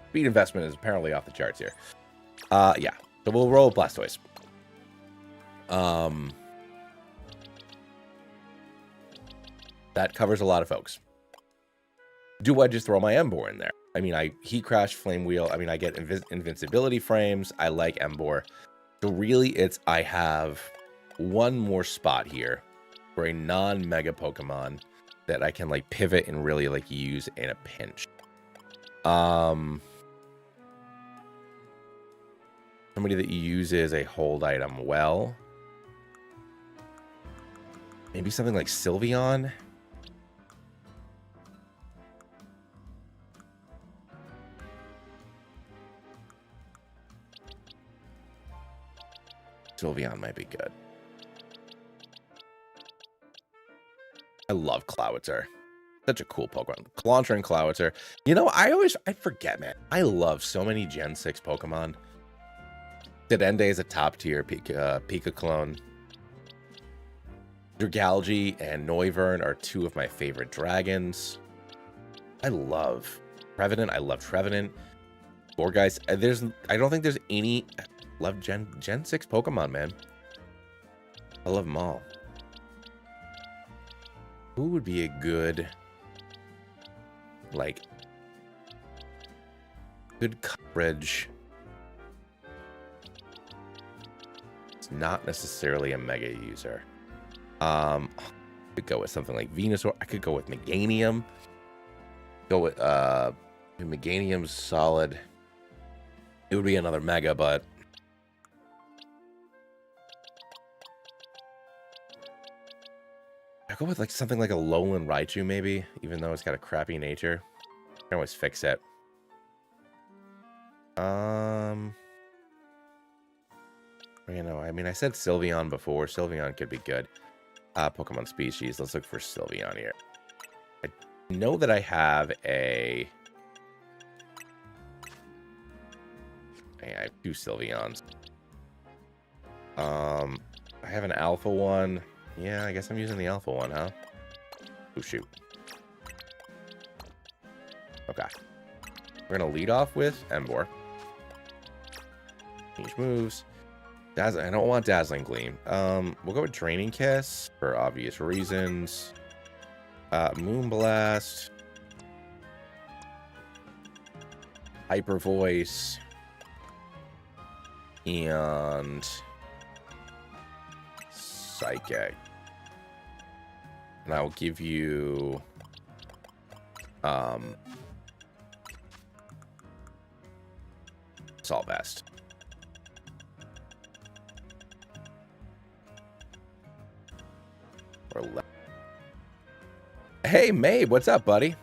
Speed investment is apparently off the charts here. Yeah. So we'll roll Blastoise. That covers a lot of folks. Do I just throw my Emboar in there? I mean, I Heat Crash, Flame Wheel. I mean, I get invincibility frames. I like Emboar. So really, it's I have one more spot here for a non-mega Pokemon that I can like pivot and really like use in a pinch. Somebody that uses a hold item well. Maybe something like Sylveon. Sylveon might be good. I love Clawitzer. Such a cool Pokemon. Clauncher and Clawitzer. You know, I forget, man. I love so many Gen 6 Pokemon. Dedenne is a top tier Pika clone. Dragalge and Noivern are two of my favorite dragons. I love Trevenant. I love Trevenant. Gourgeist. I don't think there's any. Love Gen 6 Pokemon, man. I love them all. Who would be a good, like, good coverage? It's not necessarily a mega user. I could go with something like Venusaur. I could go with Meganium. Go with Meganium's solid. It would be another mega, but go with like something like a Lowland Raichu maybe, even though it's got a crappy nature. I can always fix it. You know, I mean, I said Sylveon before. Sylveon could be good. Pokemon species. Let's look for Sylveon here. I know that I have a... I have 2 Sylveons. I have an alpha one. Yeah, I guess I'm using the alpha one, huh? Oh, shoot. Okay. We're going to lead off with Emboar. Change moves. I don't want Dazzling Gleam. We'll go with Draining Kiss for obvious reasons. Moonblast. Hyper Voice. And Psychic. And I will give you Assault Vest. Hey, Mabe, what's up, buddy?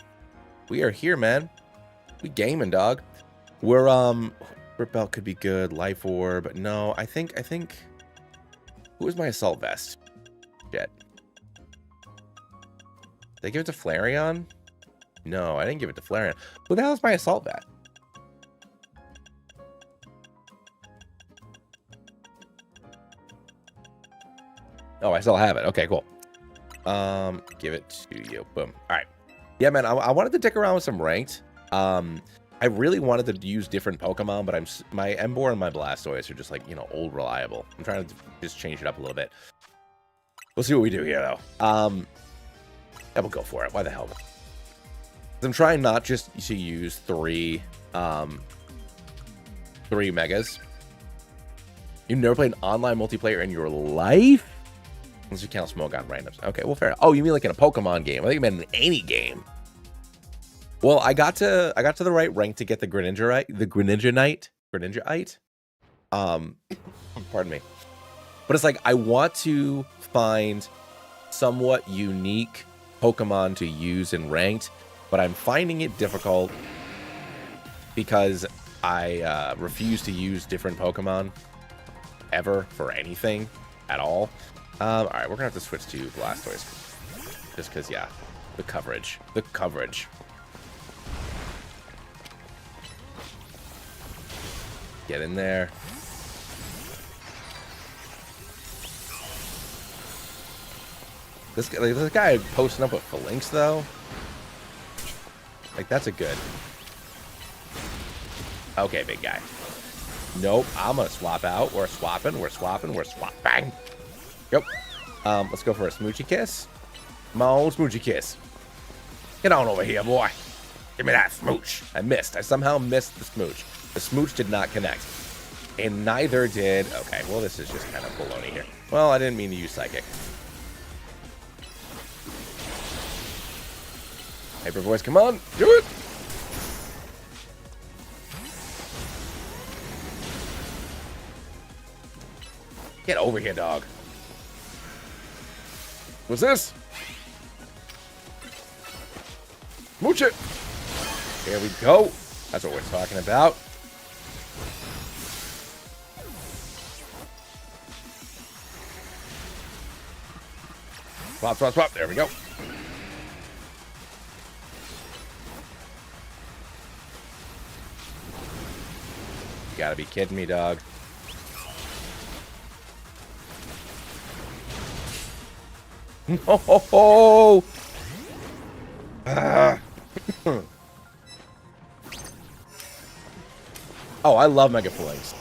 We are here, man. We gaming, dog. We're Rip Belt could be good. Life Orb, no. I think. Who was my Assault Vest? Shit. Did I give it to Flareon? No, I didn't give it to Flareon. Who the hell is my Assault Vest? Oh, I still have it. Okay, cool. Give it to you. Boom. All right. Yeah, man, I wanted to dick around with some ranked. I really wanted to use different Pokemon, but my Emboar and my Blastoise are just like, you know, old reliable. I'm trying to just change it up a little bit. We'll see what we do here, though. Yeah, we'll go for it. Why the hell? I'm trying not just to use three megas. You've never played an online multiplayer in your life? Unless you count Smogon randoms. Okay, well, fair enough. Oh, you mean like in a Pokemon game? I think you meant in any game. Well, I got to the right rank to get the Greninja Knight. Pardon me. But it's like I want to find somewhat unique Pokemon to use in ranked, but I'm finding it difficult because I refuse to use different Pokemon ever for anything at all. All right, we're gonna have to switch to Blastoise just because, yeah, the coverage. Get in there. This guy posting up with Phalanx, though. Like, that's a good. Okay, big guy. Nope, I'm gonna swap out. We're swapping. Bang. Yep. Let's go for a Smoochy Kiss. Come on, Smoochy Kiss. Get on over here, boy. Give me that smooch. I missed. I somehow missed the smooch. The smooch did not connect. And neither did... Okay, well, this is just kind of baloney here. Well, I didn't mean to use Psychic. Hyper Voice, come on. Do it! Get over here, dog. What's this? Smooch it! There we go. That's what we're talking about. Swap. There we go. You gotta be kidding me, dog. No! Oh, I love Mega Phalanx.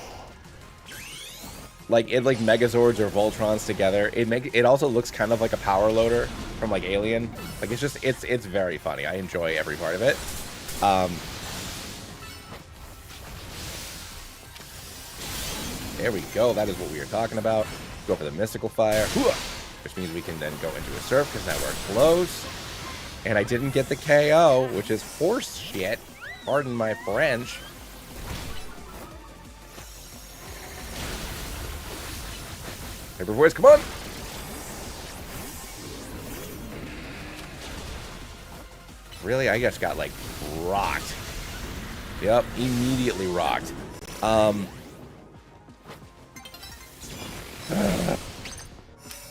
Like Megazords or Voltrons together. It also looks kind of like a power loader from like Alien. Like it's very funny. I enjoy every part of it. There we go. That is what we are talking about. Go for the Mystical Fire, which means we can then go into a Surf because now we're close. And I didn't get the KO, which is horse shit. Pardon my French. Hyper Voice, come on! Really? I just got, like, rocked. Yep, immediately rocked. But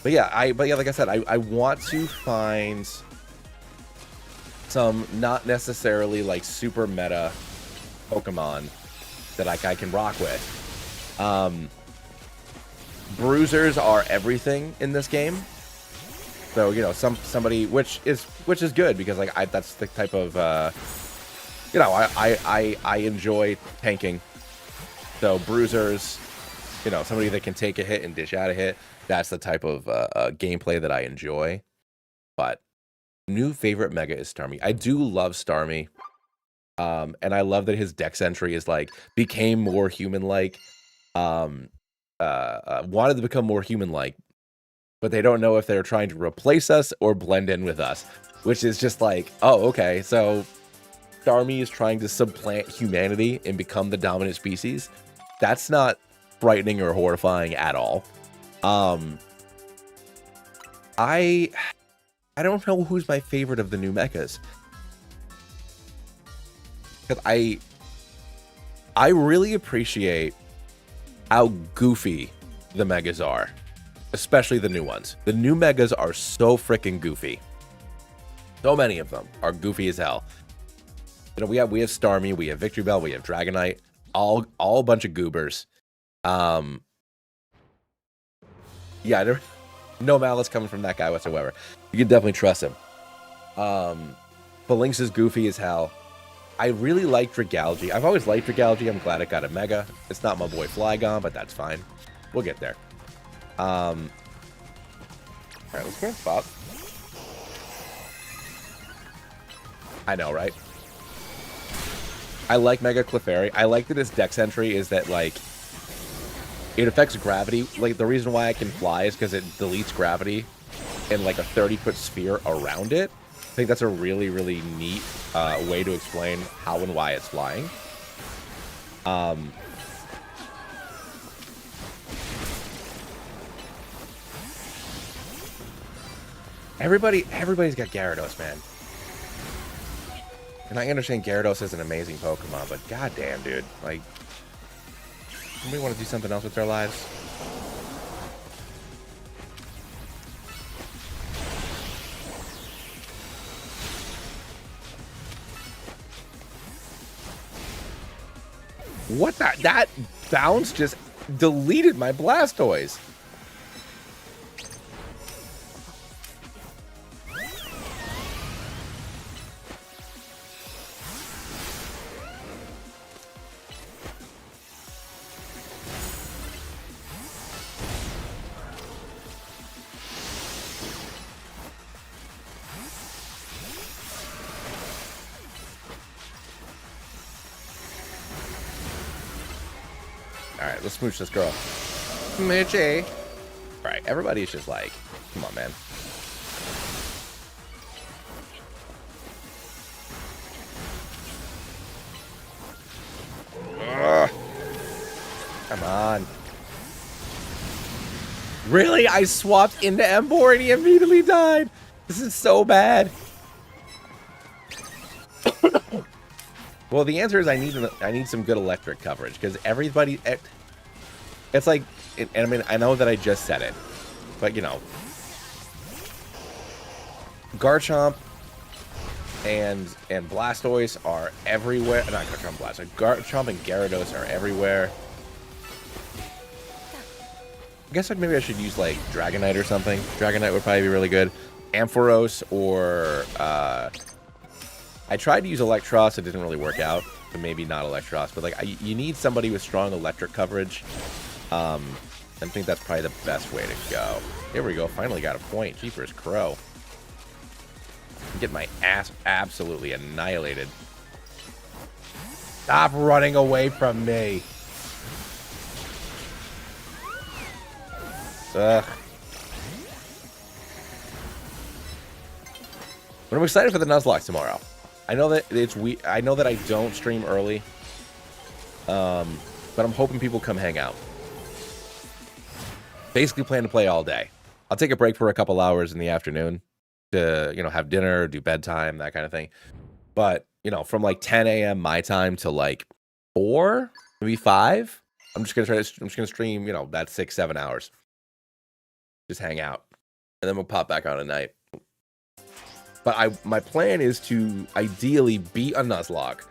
yeah, like I said, I want to find some not necessarily, like, super meta Pokemon that I can rock with. Bruisers are everything in this game. So, you know, somebody which is good because like that's the type of you know, I enjoy tanking. So bruisers, you know, somebody that can take a hit and dish out a hit, that's the type of gameplay that I enjoy. But new favorite Mega is Starmie. I do love Starmie. And I love that his dex entry is like became more human-like. Wanted to become more human-like, but they don't know if they're trying to replace us or blend in with us, which is just like, oh, okay. So Starmie is trying to supplant humanity and become the dominant species. That's not frightening or horrifying at all. I don't know who's my favorite of the new mechas. Because I really appreciate how goofy the megas are, especially the new ones. The new megas are so freaking goofy. So many of them are goofy as hell. You know, we have Starmie, we have Victreebel, we have Dragonite, all a bunch of goobers. Yeah, no malice coming from that guy whatsoever. You can definitely trust him. Phalanx is goofy as hell. I really like Dragalge. I've always liked Dragalge. I'm glad it got a Mega. It's not my boy Flygon, but that's fine. We'll get there. Alright, let's go Bob. I know, right? I like Mega Clefairy. I like that his dex entry is that, like, it affects gravity. Like, the reason why I can fly is because it deletes gravity in, like, a 30-foot sphere around it. I think that's a really, really neat way to explain how and why it's flying. Everybody's got Gyarados, man. And I understand Gyarados is an amazing Pokemon, but goddamn, dude, like, somebody want to do something else with their lives? What that bounce just deleted my Blastoise. Alright, let's smooch this girl. Smoochy. Alright, everybody's just like, come on, man. Ugh. Come on. Really? I swapped into Emboar and he immediately died. This is so bad. Well, the answer is I need some good electric coverage because everybody, it's like, and I mean, I know that I just said it, but you know, Garchomp and Blastoise are everywhere. Not Garchomp, Blastoise. Garchomp and Gyarados are everywhere. I guess like maybe I should use like Dragonite or something. Dragonite would probably be really good. Ampharos or I tried to use Electros, it didn't really work out, so maybe not Electros, but like you need somebody with strong electric coverage. I think that's probably the best way to go. Here we go, finally got a point. Jeepers Crow. Get my ass absolutely annihilated. Stop running away from me. Ugh. But I'm excited for the Nuzlocke tomorrow. I know that I know that I don't stream early, but I'm hoping people come hang out. Basically, plan to play all day. I'll take a break for a couple hours in the afternoon to, you know, have dinner, do bedtime, that kind of thing. But, you know, from like 10 a.m. my time to like 4, maybe 5, I'm just going to stream, you know, that 6-7 hours. Just hang out. And then we'll pop back on at night. But my plan is to ideally beat a Nuzlocke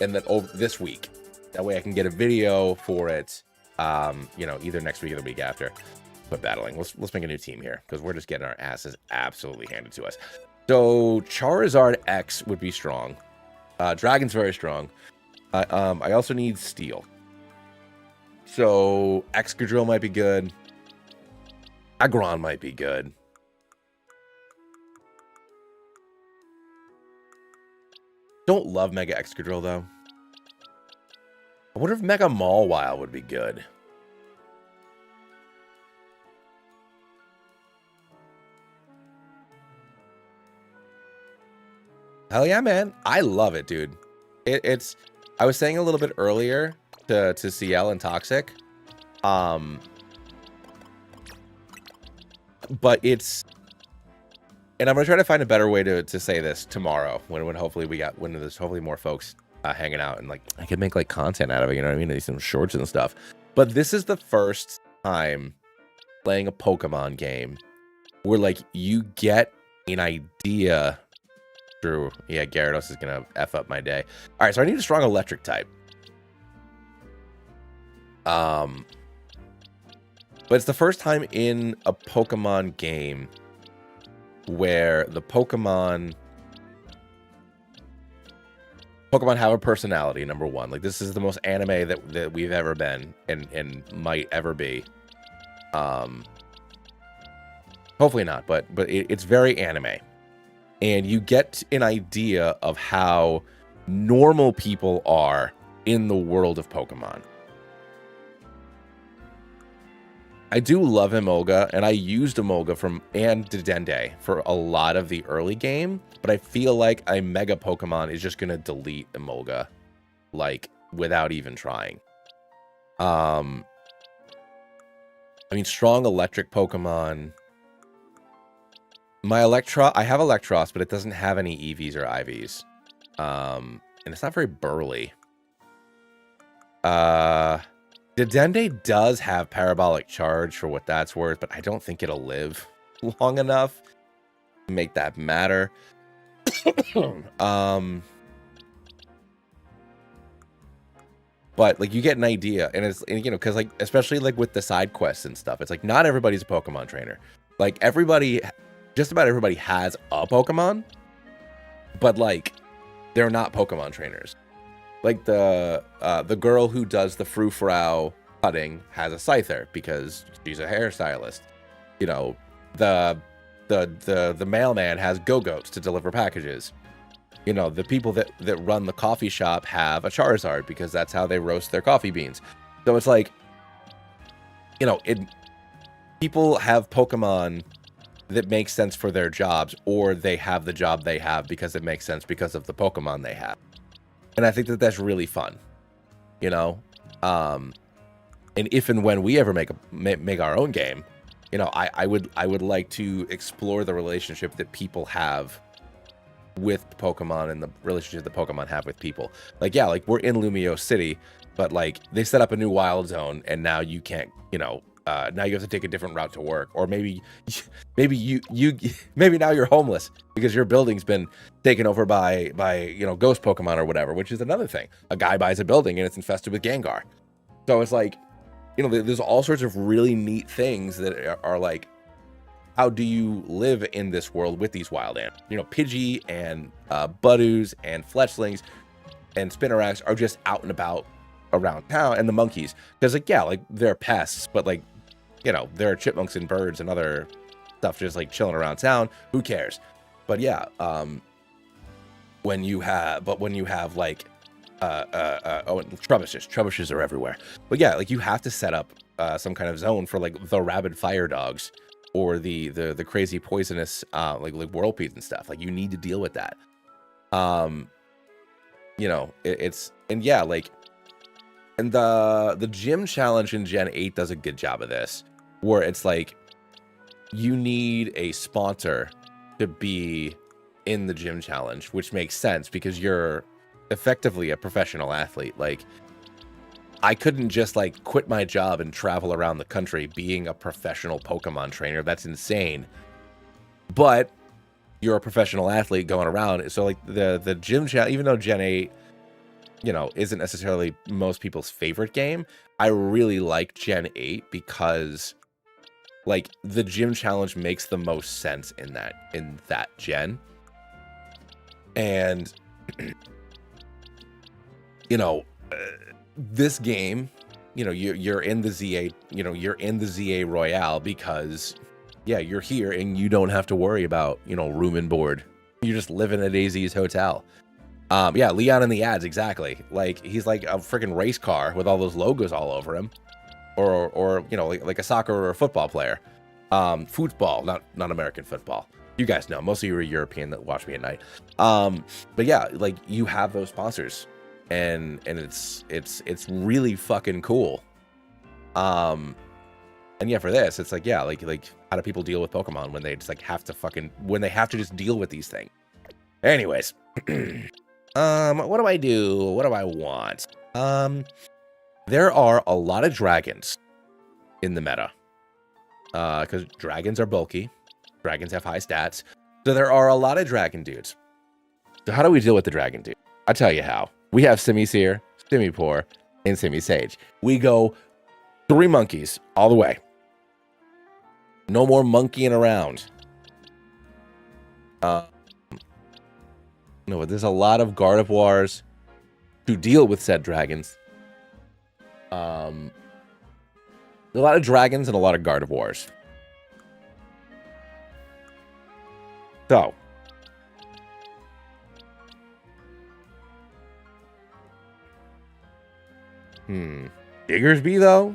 and then over this week. That way I can get a video for it, you know, either next week or the week after. But battling, let's make a new team here because we're just getting our asses absolutely handed to us. So Charizard X would be strong. Dragon's very strong. I also need Steel. So Excadrill might be good. Aggron might be good. Don't love Mega Excadrill though. I wonder if Mega Mawile would be good. Hell yeah, man. I love it, dude. It's I was saying a little bit earlier to CL and Toxic. But it's, and I'm gonna try to find a better way to say this tomorrow when hopefully there's hopefully more folks hanging out and like I can make like content out of it, you know what I mean? Some shorts and stuff. But this is the first time playing a Pokemon game where like you get an idea. True. Yeah, Gyarados is gonna F up my day. All right, so I need a strong electric type. But it's the first time in a Pokemon game where the Pokemon have a personality, number one. Like, this is the most anime that we've ever been and might ever be. Hopefully not, but it's very anime. And you get an idea of how normal people are in the world of Pokemon. I do love Emolga, and I used Emolga and Dedenne for a lot of the early game, but I feel like a Mega Pokemon is just going to delete Emolga, like, without even trying. I mean, strong electric Pokemon. I have Electros, but it doesn't have any EVs or IVs. And it's not very burly. Dedenne does have Parabolic Charge for what that's worth, but I don't think it'll live long enough to make that matter. But like you get an idea, and it's, you know, because like especially like with the side quests and stuff, it's like not everybody's a Pokemon trainer. Like just about everybody has a Pokemon, but like they're not Pokemon trainers. Like the girl who does the frou-frou cutting has a Scyther because she's a hairstylist. You know, the mailman has Go-Goats to deliver packages. You know, the people that run the coffee shop have a Charizard because that's how they roast their coffee beans. So it's like, you know, people have Pokemon that makes sense for their jobs, or they have the job they have because it makes sense because of the Pokemon they have. And I think that that's really fun, you know? And if and when we ever make our own game, you know, I would like to explore the relationship that people have with Pokemon and the relationship that Pokemon have with people. Like, yeah, like we're in Lumio City, but like they set up a new wild zone and now you can't, you know, now you have to take a different route to work, or maybe now you're homeless because your building's been taken over by you know, ghost Pokemon or whatever, which is another thing. A guy buys a building and it's infested with Gengar. So it's like, you know, there's all sorts of really neat things that are like, how do you live in this world with these wild animals? You know, Pidgey and Budoos and Fletchlings and Spinarak's are just out and about around town, and the monkeys, because like, yeah, like they're pests, but like, you know, there are chipmunks and birds and other stuff just like chilling around town. Who cares? But yeah, when you have like Trebuchets are everywhere. But yeah, like you have to set up some kind of zone for like the rabid fire dogs or the crazy poisonous like Whirlpedes and stuff. Like you need to deal with that. You know, it's, and yeah, like, and the gym challenge in Gen 8 does a good job of this, where it's like you need a sponsor to be in the gym challenge, which makes sense because you're effectively a professional athlete. Like, I couldn't just like quit my job and travel around the country being a professional Pokemon trainer. That's insane. But you're a professional athlete going around. So like the gym challenge, even though Gen 8, you know, isn't necessarily most people's favorite game, I really like Gen 8 because like the gym challenge makes the most sense in that gen. And you know, this game, you know, you're in the ZA, you know, you're in the ZA Royale because yeah, you're here and you don't have to worry about, you know, room and board. You're just living at AZ's hotel. Yeah, Leon in the ads, exactly. Like he's like a freaking race car with all those logos all over him, or you know, like a soccer or a football player. Football, not American football. You guys know. Most of you are European that watch me at night. But yeah, like you have those sponsors, and it's really fucking cool. And yeah, for this, it's like, yeah, like how do people deal with Pokemon when they just like have to just deal with these things? Anyways. What do I do? What do I want? There are a lot of dragons in the meta. Because dragons are bulky. Dragons have high stats. So there are a lot of dragon dudes. So how do we deal with the dragon dude? I'll tell you how. We have Simisear, Simipour, and Simisage. We go 3 monkeys all the way. No more monkeying around. No, there's a lot of Gardevoirs to deal with said dragons. A lot of dragons and a lot of Gardevoirs. So. Diggersby, though?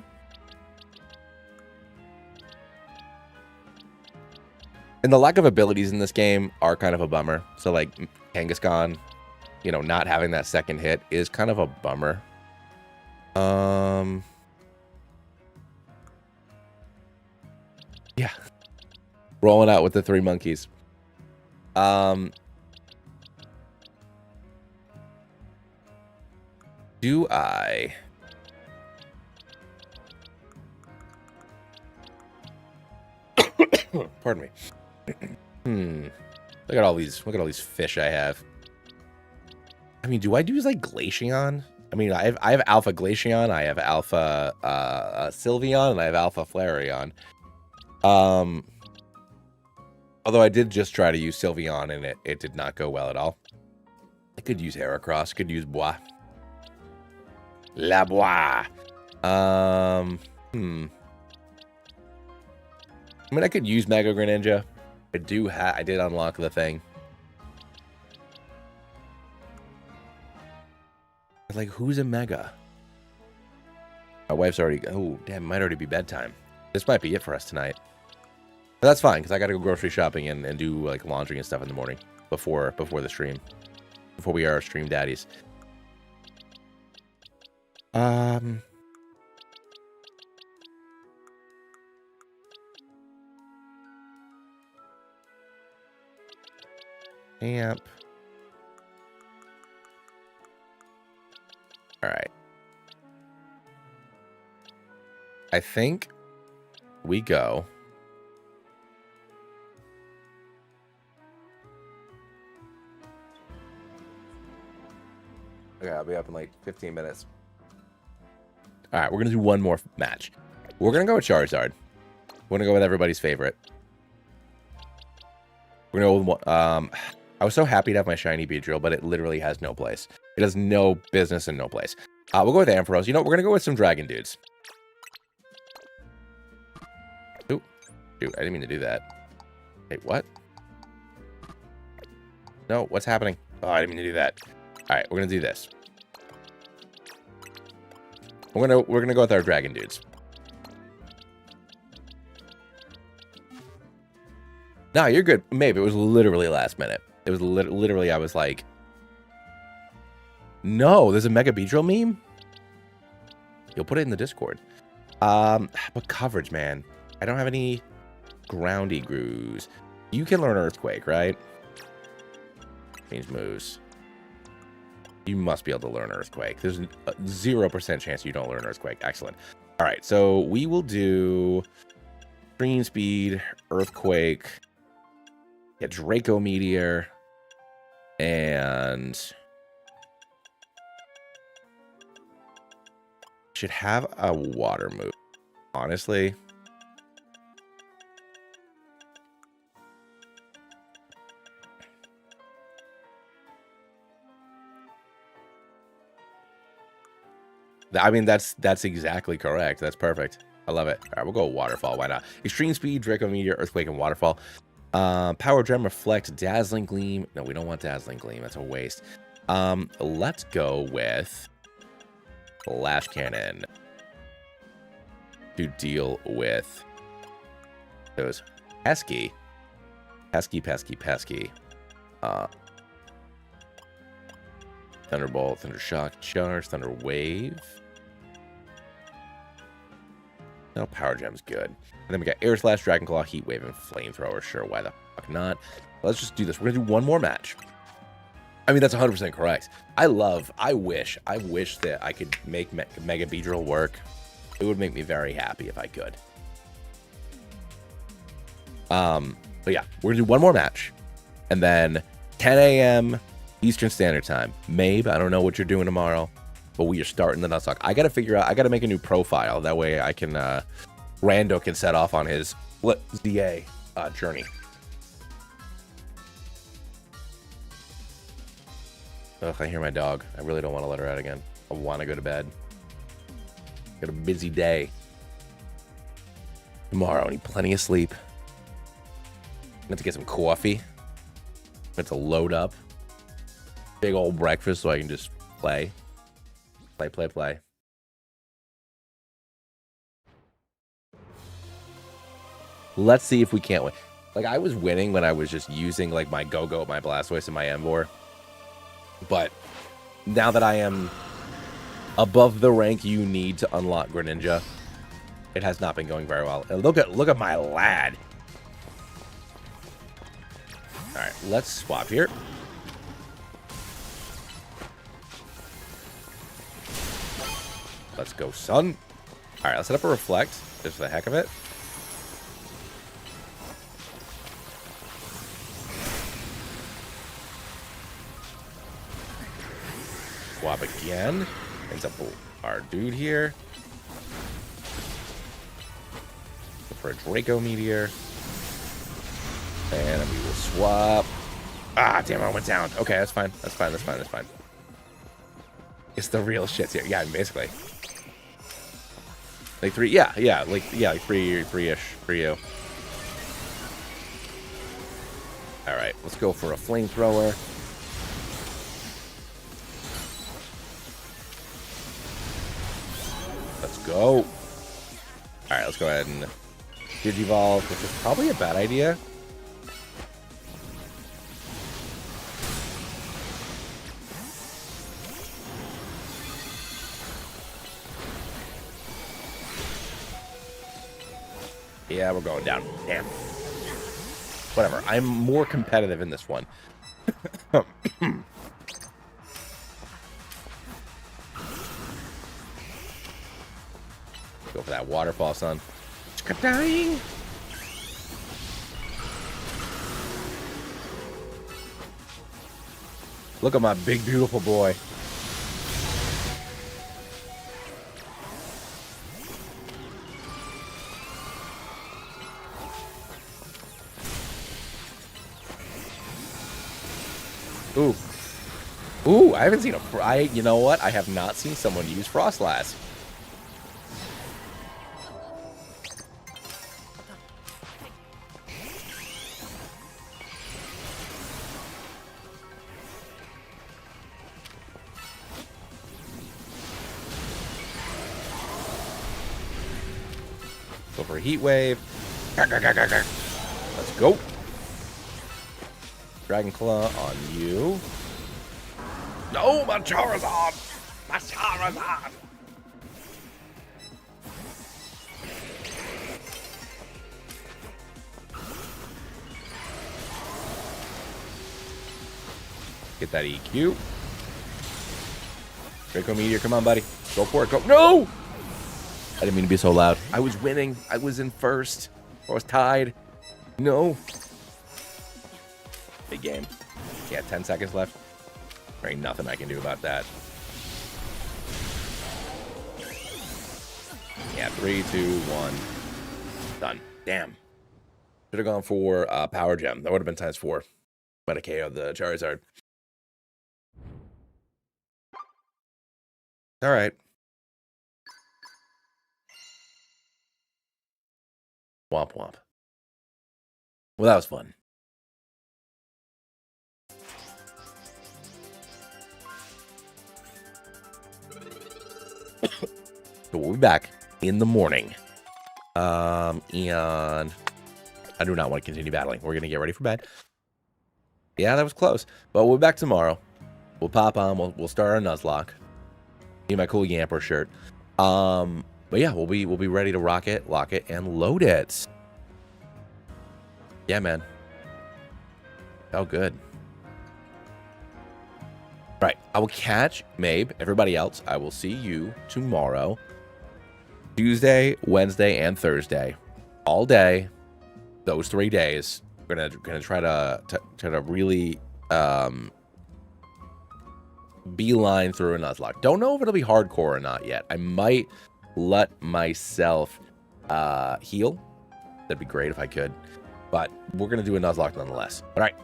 And the lack of abilities in this game are kind of a bummer. So, like, Kangaskhan, you know, not having that second hit is kind of a bummer. Yeah. Rolling out with the 3 monkeys. Do I... Pardon me. Look at all these fish I have. I mean, do I use like Glaceon? I mean, I have Alpha Glaceon, I have Alpha Sylveon, and I have Alpha Flareon. Although I did just try to use Sylveon and it did not go well at all. I could use Heracross, could use Bois. La Bois. I mean, I could use Mega Greninja. I did unlock the thing. Like, who's a Mega? My wife's already... Oh, damn, it might already be bedtime. This might be it for us tonight. But that's fine, because I got to go grocery shopping and do, like, laundry and stuff in the morning. Before the stream. Before we are stream daddies. Amp. All right. I think we go. Okay, I'll be up in like 15 minutes. All right, we're going to do one more match. We're going to go with Charizard. We're going to go with everybody's favorite. We're going to go with I was so happy to have my shiny Beedrill, but it literally has no place. It has no business and no place. We'll go with Ampharos. You know, we're going to go with some dragon dudes. Ooh. Dude, I didn't mean to do that. Wait, what? No, what's happening? Oh, I didn't mean to do that. All right, we're going to do this. We're gonna go with our dragon dudes. No, you're good. Maybe it was literally last minute. It was literally I was like, no, there's a Mega Beedrill meme. You'll put it in the Discord. But coverage, man. I don't have any groundy grooves. You can learn Earthquake, right? Change moves. You must be able to learn Earthquake. There's a 0% chance you don't learn Earthquake. Excellent. All right, so we will do Extreme Speed, Earthquake, get Draco Meteor, and should have a water move, honestly. I mean, that's exactly correct. That's perfect. I love it. All right, we'll go Waterfall. Why not? Extreme Speed, Draco Meteor, Earthquake, and Waterfall. Power Gem, Reflect, Dazzling Gleam. No, we don't want Dazzling Gleam. That's a waste. Let's go with Flash Cannon to deal with those pesky. Thunderbolt, Thunder Shock, Charge, Thunder Wave. No, Power Gem's good. And then we got Air Slash, Dragon Claw, Heat Wave, and Flamethrower. Sure, why the fuck not? Let's just do this. We're gonna do one more match. I mean, that's 100% correct. I wish that I could make Mega Beedrill work. It would make me very happy if I could. But yeah, we're gonna do one more match, and then 10 a.m. Eastern Standard Time. Mabe, I don't know what you're doing tomorrow, but we are starting the Nuzlocke. I gotta figure out. I gotta make a new profile. That way, I can Rando can set off on his ZA journey. Ugh, I hear my dog. I really don't want to let her out again. I want to go to bed. Got a busy day. Tomorrow, I need plenty of sleep. I have to get some coffee. I have to load up. Big old breakfast so I can just play. Play. Let's see if we can't win. Like, I was winning when I was just using, like, my Go-Go, my Blastoise, and my Emvor. But now that I am above the rank you need to unlock Greninja, it has not been going very well. And look at my lad. All right, let's swap here. Let's go, son. All right, let's set up a Reflect just for the heck of it. Swap again. Ends up our dude here. Look for a Draco Meteor. And we will swap. Ah, damn, I went down. Okay, that's fine. That's fine. It's the real shit here. Yeah, basically. Like three, like three-ish for you. All right, let's go for a Flamethrower. Let's go. All right, let's go ahead and Digivolve, which is probably a bad idea. Yeah, we're going down. Damn. Whatever. I'm more competitive in this one. Go for that waterfall, son. Dying. Look at my big, beautiful boy. Ooh. Ooh, I haven't seen you know what? I have not seen someone use Frostlass. Go for a Heat Wave. Let's go. Dragon Claw on you. No, my Charizard! My Charizard! Get that EQ. Draco Meteor, come on, buddy. Go for it. Go. No! I didn't mean to be so loud. I was winning. I was in first. I was tied. No. Big game. Yeah, 10 seconds left. There ain't nothing I can do about that. Yeah, 3, 2, 1. Done. Damn. Should have gone for Power Gem. That would have been times 4. But I KO'd the Charizard. All right. Womp womp. Well, that was fun. So we'll be back in the morning. And I do not want to continue battling. We're going to get ready for bed. Yeah, that was close. But we'll be back tomorrow. We'll pop on. We'll start our Nuzlocke. Me and my cool Yamper shirt. But yeah, we'll be ready to rock it, lock it, and load it. Yeah, man. Oh, good. Right. I will catch Mabe, everybody else. I will see you tomorrow. Tuesday, Wednesday, and Thursday. All day. Those 3 days. We're gonna try to really beeline through a Nuzlocke. Don't know if it'll be hardcore or not yet. I might let myself heal. That'd be great if I could. But we're going to do a Nuzlocke nonetheless. All right.